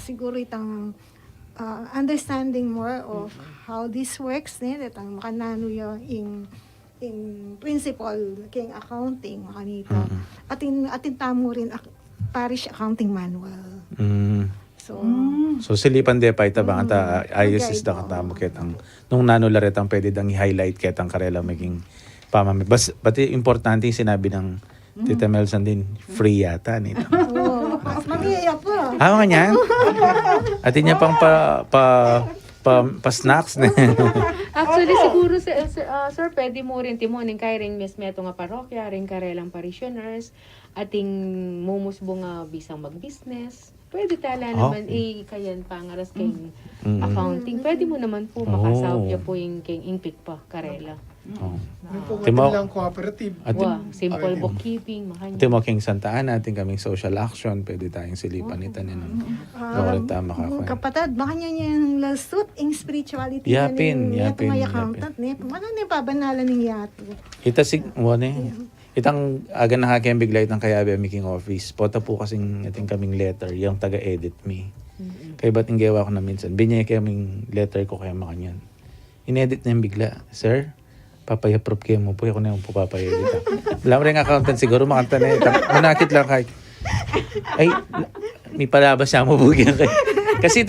Siguro itang understanding more of how this works itang makanano yung in principle king accounting makanito. Atin tamo rin parish accounting manual. So silipan de pa ita ba ata ayos is da katamo ketang nung nanularet ang pwede dang i-highlight ketang karela maging pamamit. Pati importante yung sinabi ng Tita Melson din free yata nito. Mag-iiyak po. Nga niyan. Atin niya pang pa snacks na. Actually, siguro, sir, pwede mo rin timonin kay ring mismeto nga parokya, ring karelang parishioners, ating mumusbo nga bisang mag-business. Pwede tala naman kayan pangaras kay accounting. Pwede mo naman po makasawag niya po yung impik pa, karela. Yung po lang cooperative. Simple bookkeeping, makanya. Timo king Santa Ana, ating kaming social action, pwede tayong silipan ito nino. Kapatid, makanya niyang lasut in spirituality. Yapin. May accountant. Manang pabanalan ng yato. Itang aga nakakayang bigla itang kayabi making office. Pota po kasing ating kaming letter, yung taga-edit me. Kaya ba't gawa ko na minsan? Binyay kaming letter ko kaya makanyan. Inedit na yung bigla. Sir, papaya-approve kayo mo po. Ako na yung po papaya-edit. Wala mo rin accountant siguro makanta na ito. Manakit lang kahit. Ay, may palabas siya mo bugyan kayo. Kasi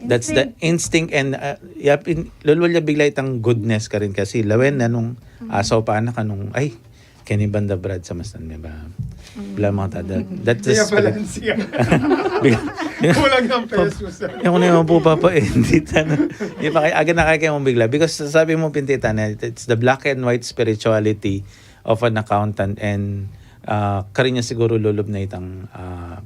that's the instinct and lulwal bigla itang goodness ka rin kasi lawen na nung asaw pa anak nung ay kani banda Brad sa mastan may ba bla mga tada that's the balansiya kulang ng pesos yung na po papa-edit yung aga nakakaya mo bigla because sabi mo Pintita na it's the black and white spirituality of an accountant and karin niya siguro lulub na itang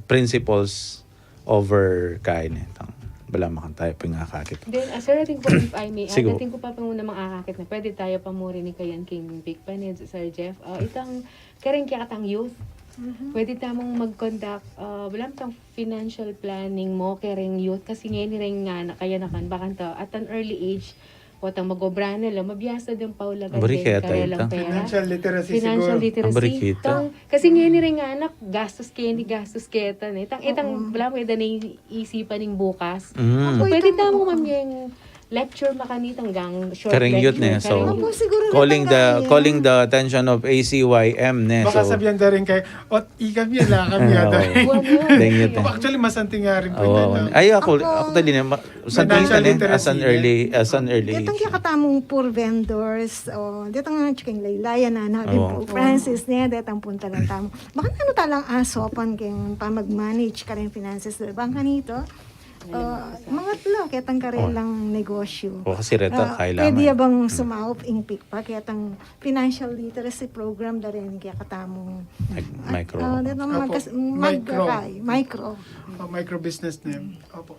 principles over kain itang bala makan tayo pangakakit. Then, sir, ating po, if I may, ating ko pa muna makakakit na pwede tayo pa mo rin ni Kayan King Big Panid, Sir Jeff. Itang, karing kaya katang youth, pwede tamong mag-conduct, wala matang financial planning mo, karing youth, kasi ngayon rin nga, kaya nakan, baka at an early age, o tang mag-obra nila, mabiyasa din paulagan din karelang pera. Financial literacy Financial literacy. Kasi ngayon rin nga anak, gastos keta. Itang wala mo na isipan ng bukas. Pwede na mo ma'am yung lecture makanitang gang short Karing youth lecture. So calling the attention of ACYM baka sabihan na rin kayo ikam yan lang kami actually masanting nga rin po ako tali na as an early ditang kaya katamong poor vendors ditang nga chiking laylaya na natin po Francis ditang punta lang tamo baka ano talang asopan kayong pamag-manage ka rin finances bang kanito mga tlo, ketang karelang negosyo. Kasi reta, kailangan. Pwede bang sumaup in PICPA, ketang financial literacy program da rin, kaya katamong micro business name. Opo.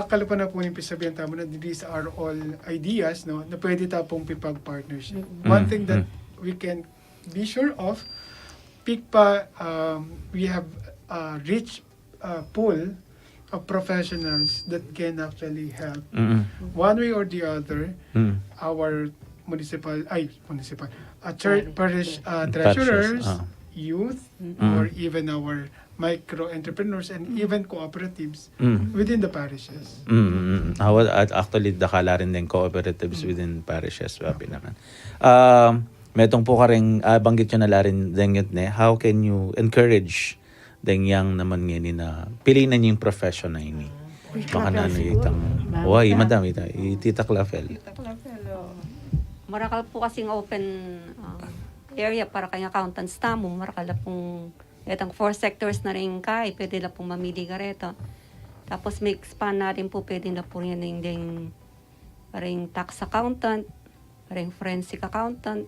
Kalupan na po yung sabihan tamo na these are all ideas na pwede tapong pipag-partnership. One thing that we can be sure of, PICPA, we have a rich pool of professionals that can actually help one way or the other our parish treasurers, youth, or even our micro entrepreneurs and even cooperatives within the parishes. Actually, dakala rin din cooperatives within parishes. Metong po ka rin, banggit nyo na rin din yun, how can you encourage Deng yang naman ngayon na piliin na niya yung profession na ini. Baka na ano itang, why, madami ita, Tita Clavel. Marakal po kasing open area para kay accountants tamo. Marakal na pong itang 4 sectors na rin kay, pwede na pong mamili ka rito. Tapos may expand na rin po, pwede na po rin yung parang tax accountant, parang forensic accountant,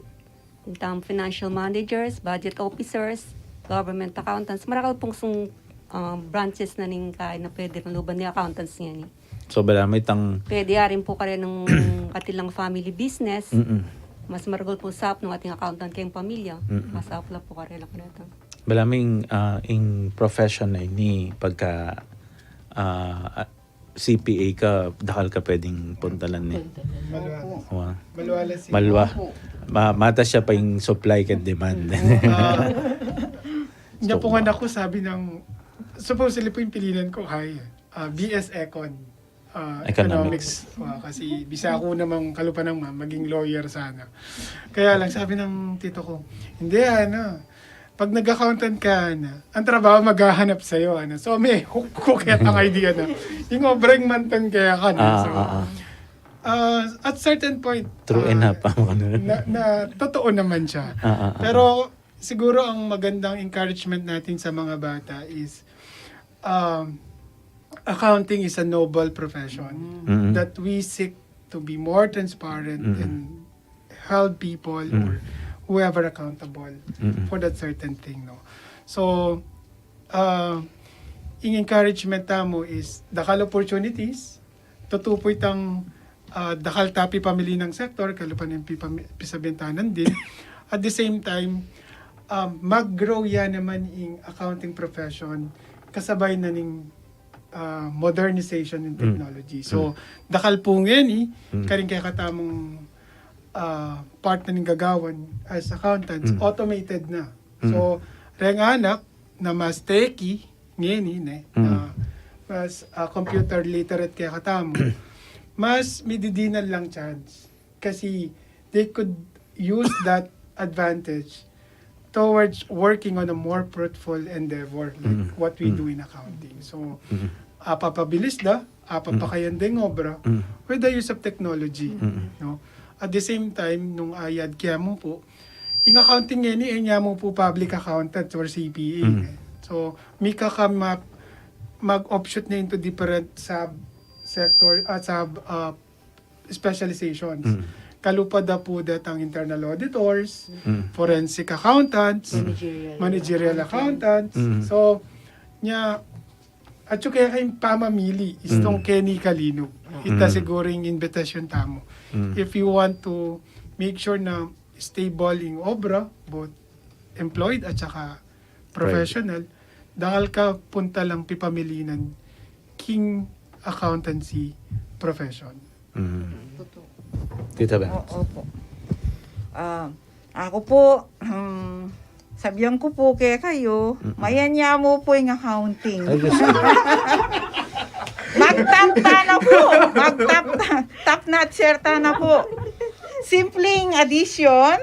itang financial managers, budget officers, government accountants. Marakal pong branches na rin kay na pwede maluban ni accountants niya ni. So, bala may tang... Pwede rin po kare ng katilang family business. Mas maragol po sap ng ating accountant kayong pamilya. Mas apla po kare lang nito. Bala may in profession na ini pagka CPA ka, dakal ka pwedeng puntalan ni. Malwa. Mata siya pa yung supply and demand. Niya po nga ako sabi ng, supposedly po yung pilinan ko, BS Econ. Economics. Kasi bisa ako namang kalupa ng maging lawyer sana. Kaya lang sabi ng tito ko, hindi pag nag-accountant ka ang trabaho maghahanap sa'yo. So may hook ko kaya ang idea yung obrang mantan kaya ka So, at certain point, true enough. na totoo naman siya. Pero siguro ang magandang encouragement natin sa mga bata is accounting is a noble profession that we seek to be more transparent and hold people or whoever accountable for that certain thing. So, yung encouragement mo is dakal opportunities, totoo itang dakal tapi pamili ng sektor, kalupan ng pisabentanan din. At the same time, mag-grow yan naman yung accounting profession kasabay na ning modernization in technology. So, dakal po ngayon karing kaya katamong part na ning gagawan as accountants, automated na. So, reng anak na mas techy ngayon mas computer literate kaya katamo, mas mididinan lang chance. Kasi they could use that advantage towards working on a more fruitful endeavor like what we do in accounting. So, apapabilis apapakayan ding obra with the use of technology. At the same time, nung ayad kaya mo po, yung accounting niya mo po public accountant or CPA. So, may mag-offshoot na into different sub-sector at sub-specializations. Kalupad po datang internal auditors, forensic accountants, managerial accountants. So, at yung kaya kayong pamamili is itong Kenny Kalino. Ita siguro yung invitation tamo. If you want to make sure na stable yung obra, both employed at saka professional, dahil ka punta lang pipamilinan king accountancy profession. Tita Ben. Opo. Ako po, sabihan ko po kaya kayo, mayanya mo po yung accounting. Mag-tap na po. Top notcher na po. Simpleng addition,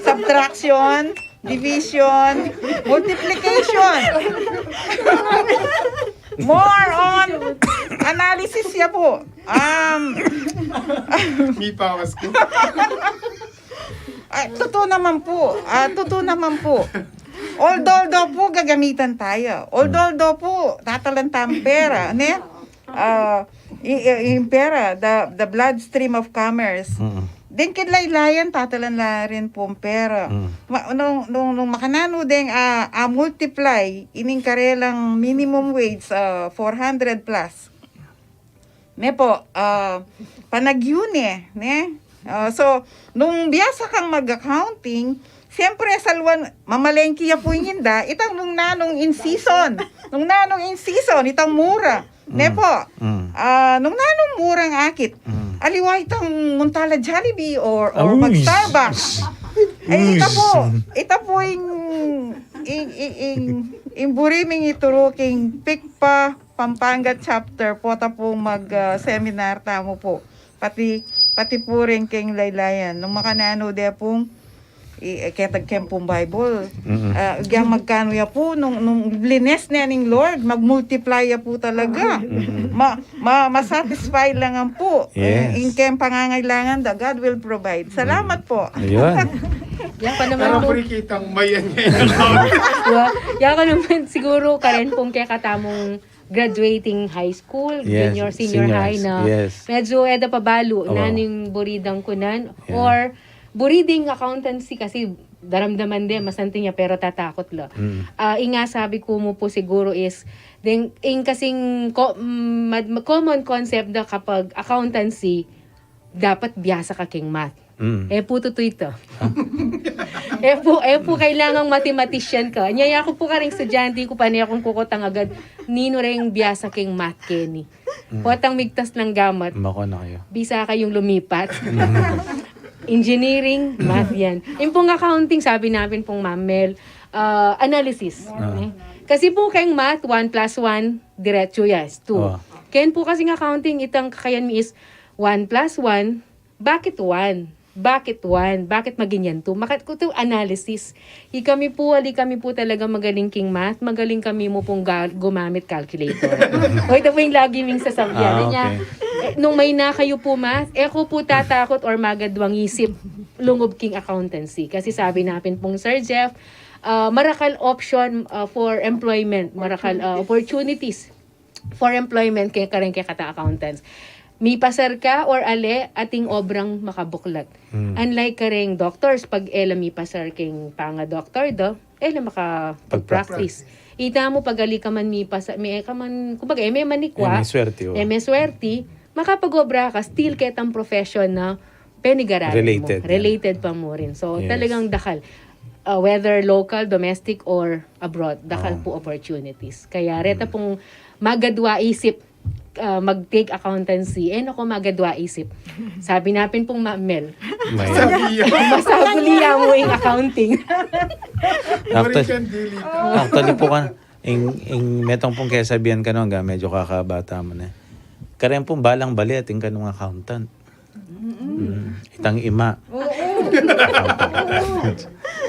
subtraction, division, multiplication. More on analysis ya po. May pawas ko. Totoo naman po. Although po gagamitan tayo. Although po tatalantang pera, yung pera, the bloodstream of commerce. Din kinlaylayan tatalan la rin po ang pera. Nung makanano din multiply ining karelang minimum wage 400 plus. Panagyune, so nung biyasa kang mag-accounting, siyempre salwan mamalengki ya po yinda, itang nung nanong in season, itang mura. Nung nanong murang akit, aliway itang muntala Jollibee or mag-Starbucks. Ita po yung buriming ituruking Pikpa Pampanga chapter po pong mag-seminar tamo po. Pati po rin kayong laylayan. Nung makanano de pong ketag kempong Bible. Gyang magkano ya po, nung blines niya ning Lord, mag-multiply ya po talaga. Masatisfy lang ang po. Yes. In kem pangangailangan, the God will provide. Salamat po. Ayun. Yan pa naman Pero po. kitang mayan niya. Yan ka naman siguro karen pong kaya katamong graduating high school, Yes, junior, senior high na yes. medyo eda pabalo Oo. naning buridang kunan Yeah. or buriding accountancy kasi daramdaman din masanti niya pero tatakot la. Inga sabi ko mo po siguro is then in kasing common concept na kapag accountancy dapat biyasa ka king math. Po to ito. po kailangang mathematician ka. Nyaya ko po ka rin estudyante ko pa niya kung kukutang agad nino rin biyasa king math Kenny. Potang migtas ng gamat. Mako na kayo. Bisa kayong lumipat. Engineering, math yan. Yung pong accounting, sabi namin pong Ma'am Mel, analysis. Kasi po kayong math, 1 plus 1, diretso yes, 2. Kaya po kasing accounting, itang kakayan mi is 1 plus 1, bakit 1? Bakit 1? Bakit maginyan 2? Bakit ko to analysis? Ali kami po talaga magaling king math, magaling kami mo pong gumamit calculator. O ito po yung lagi ming sasabihan niya. Nung may na kayo po math, ko po tatakot or magadwang isip lungob king accountancy. Kasi sabi natin pong Sir Jeff, marakal option for employment, marakal opportunities for employment kaya karen kaya kata accountants. May pasar ka or ale ating obrang makabuklat. Unlike kareng doctors, pag ela may pasar king panga doctor do, ela makapag-practice. Ita mo pag ali ka man may pasar, may ka man, kumbaga may manikwa, may swerte, makapag-obra ka, still ketang profession na penigararan mo. Related pa mo rin. So talagang dakal. Whether local, domestic, or abroad, dakal po opportunities. Kaya reta pong magadwa isip mag-take accountancy, ako magadwa isip. Sabi natin pong Ma'am Mel, masaguliya mo yung accounting. Actually po ka, metong pong kaya sabihan ka nung medyo kakabata mo na. Karen pong balang bali ating kanong accountant. Itang ima.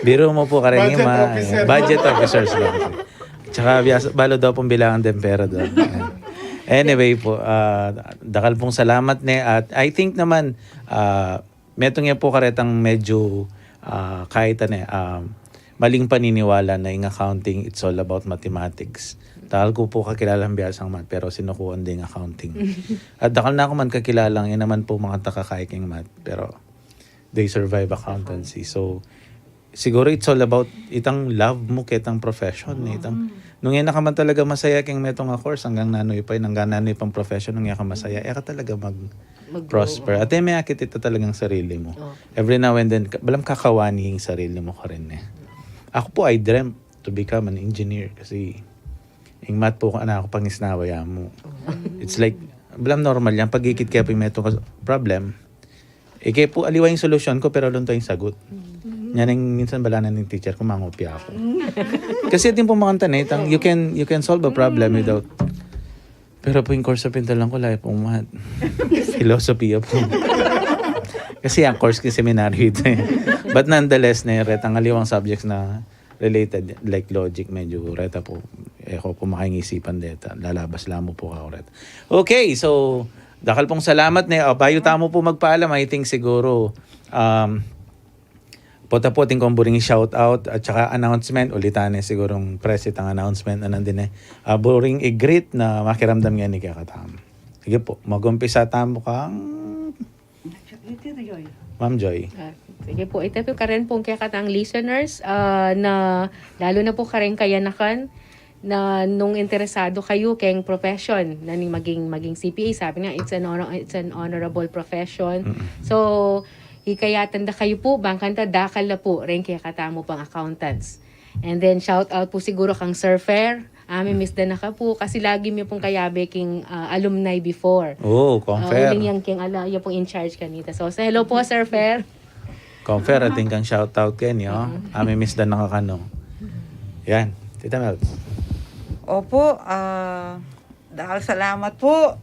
Biro mo po karen ima. Budget officers lang. Tsaka balo daw pong bilangan ng pera daw. Anyway po, dakal pong salamat at I think naman metong yan po karetang medyo kahit maling paniniwala na yung accounting, it's all about mathematics. Dakal ko po kakilalang biyasang math pero sinukuan din accounting. At dakal na ako man kakilalang yan naman po mga takakaiking math pero they survive accountancy. So siguro it's all about itang love mo kitang profession. Nung yan ka man talaga masaya kang metong course hanggang nanoy pang profession nung yan ka masaya, ka talaga mag-prosper. At may akit ito talagang sarili mo. Every now and then, balam kakawani yung sarili mo ka rin. Ako po, I dreamt to become an engineer kasi yung math po ako pang isnawaya mo. It's like, balam normal yan. Pag-ikit kaya po yung metong problem, kaya po aliwa yung solusyon ko pero lunto yung sagot. Yan yung minsan balanan ng teacher ko, mangopya ako. Kasi din po makanta na itang, you can solve a problem without, pero po yung course sa pintalan ko, lahi pong math. Philosophy po. Kasi ang course ko seminary ito But nonetheless, retang aliwang subjects na related, like logic, medyo reta po. Ako po makingisipan deta. Lalabas lang mo po ka reta. Okay, so, dakal pong salamat bayo tamo po magpaalam. I think siguro, pota-poting kong buring shout out at saka announcement ulitan sigurong press itang announcement na nandun buring i-greet na makiramdam nga ni kakatam. Sige po, mag-umpisa tamo kang Ma'am Joy. Sige po, ito po karen pong kakatang listeners na lalo na po karen kayanakan na nung interesado kayo kayong profession na maging CPA, sabi nga it's an honorable profession. So hikayatan da kayo po, bangkanta dakal na po, rin kaya katamo pang accountants. And then, shout out po siguro kang Sir Fair. Miss da na ka po, kasi lagi mo pong kayabe king alumni before. Confer. Uling yang king yung pong in charge kanita. So, hello po, Sir Fair. Confer, ating kang shout out kanyo. Miss da na ka kano. Yan, Tita Mel. Opo, dahil salamat po.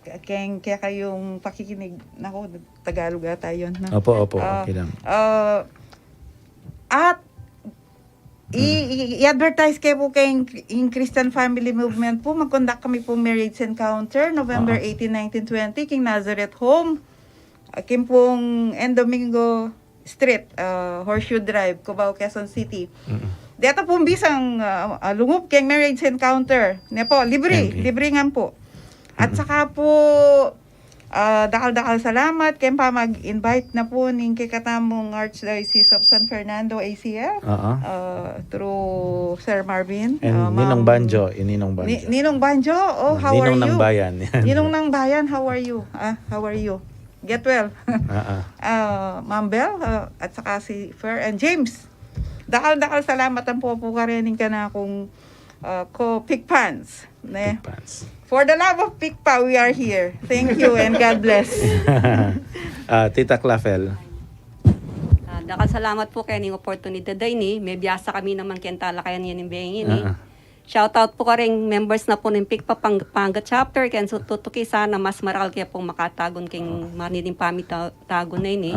Kaya kayong pakikinig. Naku, Tagalog ata yun. No? Opo, okay lang. I-advertise kayo po kay in Christian Family Movement po. Mag-conduct kami po marriage encounter November 18, 19, 20 King Nazareth Home. Kim pong Domingo Street, Horseshoe Drive, Cubao, Quezon City. Dito pong bisang lungup kay marriage encounter. Ne po, libre nga po. At saka po dakal-dakal salamat kay pa mag-invite na po ning kikatamong Archdiocese of San Fernando ACL through Sir Marvin And Ninong Banjo, Ninong Banjo. Ninong Banjo, how are you? Ninong ng Bayan. Ninong ng Bayan, how are you? How are you? Get well. Ma'am Bell, at saka si Fer and James. Dakal-dakal salamat ang po ka rin ka na akong ko-pikpans. Pikpans. For the love of Pikpa, we are here. Thank you and God bless. Tita Clafel. Dakal salamat po kaya ning oportunidad day ni. May biyasa kami naman kentala kaya niya ng bengin ni. Shoutout po ka rin members na po ng Pikpa Panga Chapter. Kaya tutuki sana mas maral kaya pong makatagon kayong maniling pamitagon na yun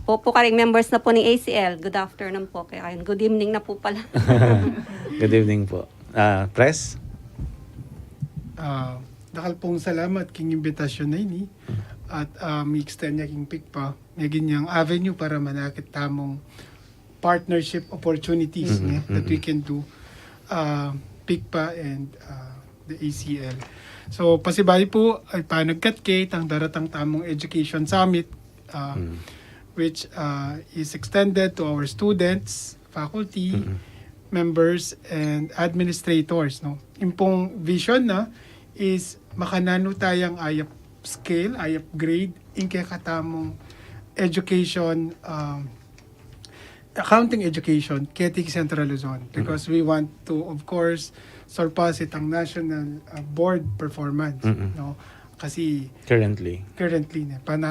po ka rin members na po ng ACL. Good afternoon po. Kaya good evening na po pala. Good evening po. Press? Dakal pong salamat king imbitasyon na ini at mi-extend niya king Pikpa may ganyang avenue para manakit tamong partnership opportunities that we can do Pikpa and the ACL. So pasibay po ay panagkatkate ang daratang tamong education summit which is extended to our students, faculty, members and administrators, no. Impong vision na is makanano tayang ayap scale, ayap grade in kaya katamong education, accounting education kaya Central Luzon, because we want to of course surpass itang national board performance, no. Kasi currently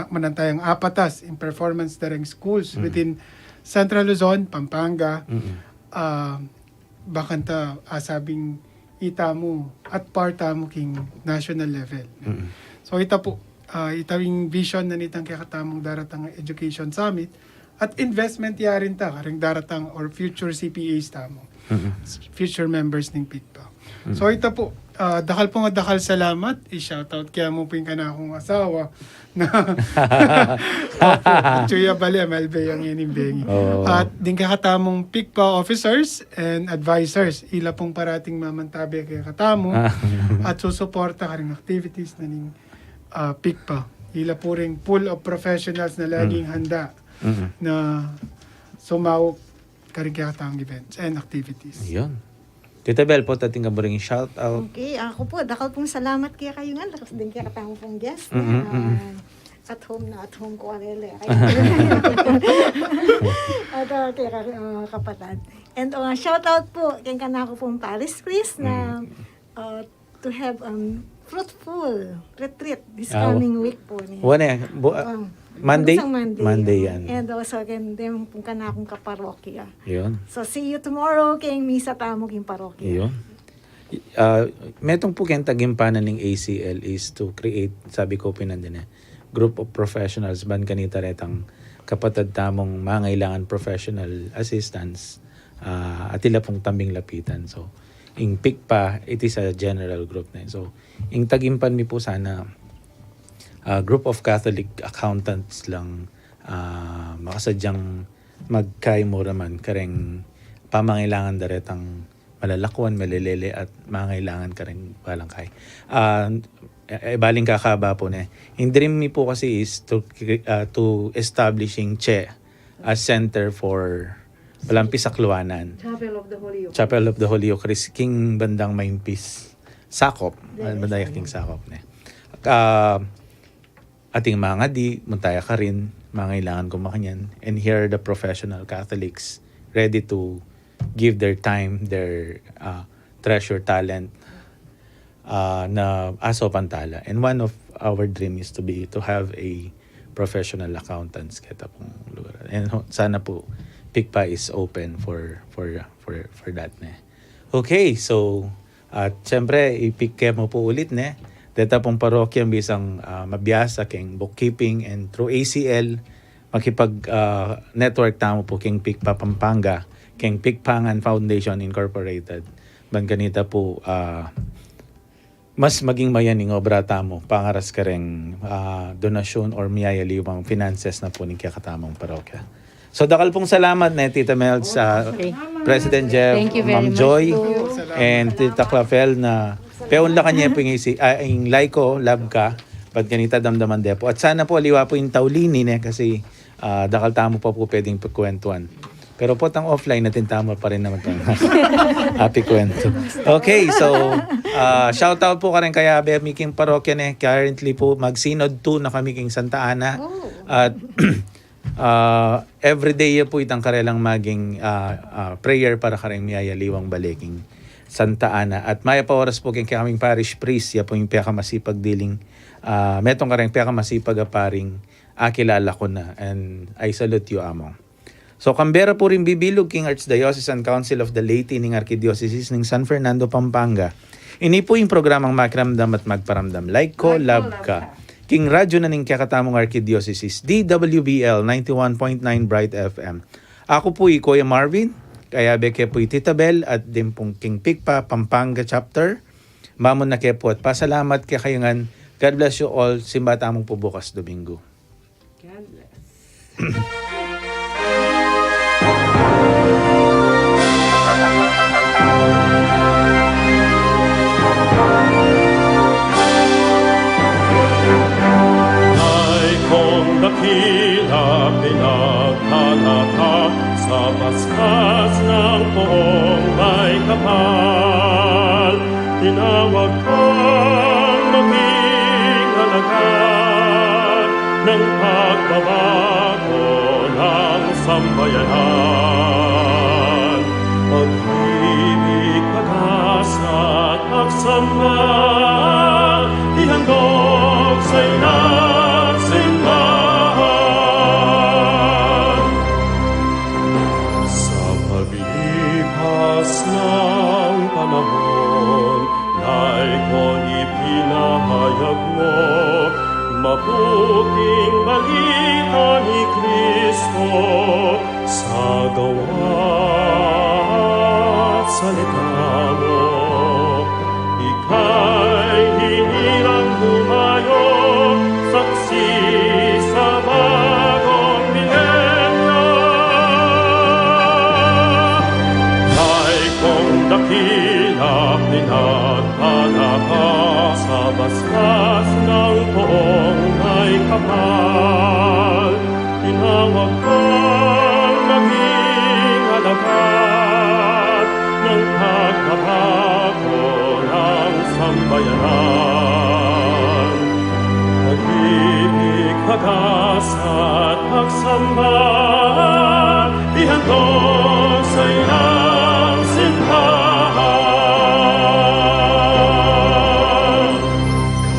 manantayang apatas in performance daring schools within Central Luzon, Pampanga, bakanta asabing ita mo at parta mo king national level. So ita po itawing vision na nitang kakatamong daratang education summit at investment yarin ta karing daratang or future CPAs tamo. Future members ng Pikpa. So ita po dakal po nga dakal salamat, i-shoutout kaya mo ping kana akong asawa na Chuya Bale Melbe yang inimbengi. At din kakatamong Pikpa officers and advisors, ila pong parating mamantabi kay katamo at susuporta ka ring activities na ning Pikpa. Ila po ring pool of professionals na laging handa na sumawak ka ring katamong events and activities. Yun. Tita Bel po, tating ka mo rin shout out. Okay, ako po, dakal pong salamat kaya kayo nga, lakas din kaya katang pong guest. At home ko arele. At kaya kapatid. And shout out po, kaya ka na ako pong Paris Chris na to have fruitful retreat this coming week po. Monday yan. And also again, dem kung kana akong kaparokya. Yun. So see you tomorrow kay misa tamo king parokya. Yun. Metong po kayong tagimpanan ng ACL is to create, sabi ko pinandun group of professionals ban kanita retang kapatid tamong mangailangan professional assistance at ila pong tambing lapitan. So, in Pikpa, it is a general group na. So, in tagimpan mi po sana group of Catholic accountants lang makasadyang magkaimura man kareng pamangailangan daretang malalakwan, malilele at mangailangan kareng walang kay. Baling kakaba po na. In dream mi po kasi is to establishing CHE as center for Palampi Sakluanan. Chapel of the Holy Eucharist. King bandang Maimpis. Sakop. Bandayak King Sakop na. Ating mga di, muntaya ka rin, mangailangan ko makanyan. And here are the professional Catholics ready to give their time, their treasure, talent, na aso pantala. And one of our dream is to have a professional accountants kita pong lugar. And sana po Pikpa is open for that na. Okay, so at syempre i-pick mo po ulit na. Deta pong parokya bisang mabiyasa king bookkeeping and through ACL network tamo po king Pikpa Pampanga, king Pikpangan Foundation Incorporated. Ban ganita po mas maging mayaning obra tamo pangaras ka ring donasyon or miyayaliwang finances na po ni kakatamang parokya. So dakal pong salamat na Tita Mel sa President Jeff, Thank you very Ma'am much Joy, po. and Tita Clavel na peon la kanya po yung Laiko, love ka, pag ganita damdaman depo. At sana po aliwa po yung taulini kasi dakal tamo pa po pwedeng pagkwentuhan. Pero po tang offline natin tama pa rin naman itong happy kwento. Okay, so shout out po ka rin kaya Miking Parokya currently po mag-synod 2 na kami king Santa Ana. At every day po itang karelang maging prayer para kareng miyayaliwang baliking Santa Ana. At maya pa oras po king kaming parish priest, ya po yung piyakamasipag diling metong kareng piyakamasipag paring akilala ko na, and I salute you among. So Canberra po rin bibilog king Archdiocesan Council of the Leyte ning Archdiocese ning San Fernando, Pampanga. Ini po yung programang Makiramdam at Magparamdam. Like ko, love ka. King radyo na ning kakatamong Archdiocese, DWBL 91.9 Bright FM. Ako po Kuya Marvin, kaya beke po Tita Bel at din pong King Pikpa Pampanga chapter. Mamon na ke po at pasalamat kay kayungan. God bless you all. Simba tamong po bukas Domingo. God bless. Ay kung dakila pinaghalata sa paspas ng poong may kapal, tinawag kang maging alagad ng pagbabago ng sambayanan. Pag-ibig, pag-asa at pagsamba, ihandog sa inang simbahan. Sa paglipas ng panahon, naikon ipinahayag mo, mabuting balita ni Kristo sa gawa at salita mo. Ika'y hinirang bumayo, saksi sa bagong milenyo. Ay kung dakila pinagpala ka sa basbas ng poong may kapal, tinawag kang maging alagad ng pagbabago ng sambayanan. Pag-ibig, pag-asa at pagsamba, ihandog sa inang simbahan.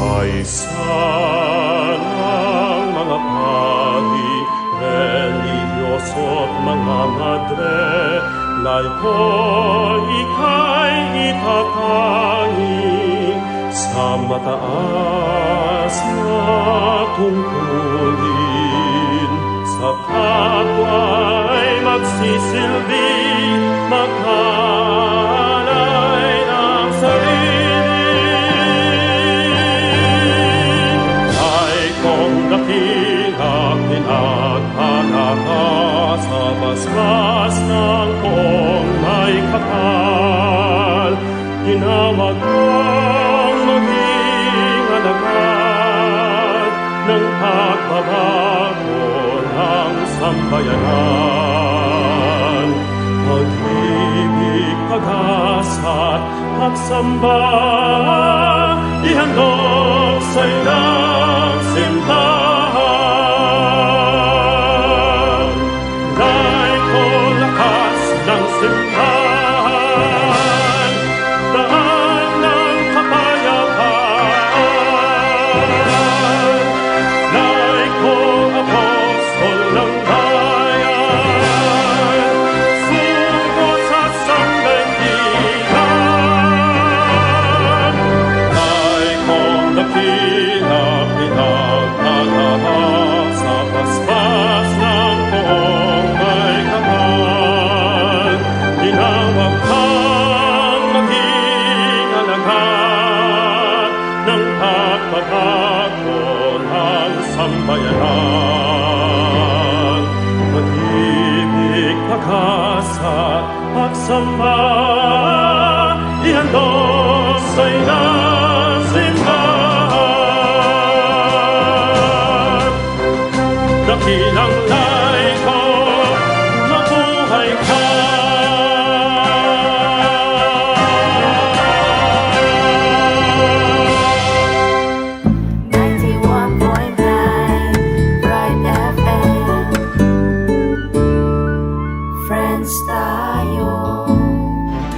Kaysa ng mga pari, religyoso at mga madre, laiko ika'y itatangi sa mataas na tungkulin. Sa kapwa'y magsisilbi, maghalay ng sarili. Ay kung dakila pinaghala ka sa basbas ng poong may kapal, tinawag kang maging alagad ng pagbabago ng sambayanan. Pag-ibig, pag-asa at pagsamba, ihandog sa inang simbahan. Dahil ko lakas ng simbahan, daan ng kapayapaan. Dahil ko apostol ng bayan, sugo sa sangdaigdigan. Dahil ko dakila pinaghala pagsamba, ihandog sa'y nasimbahan. Dakilang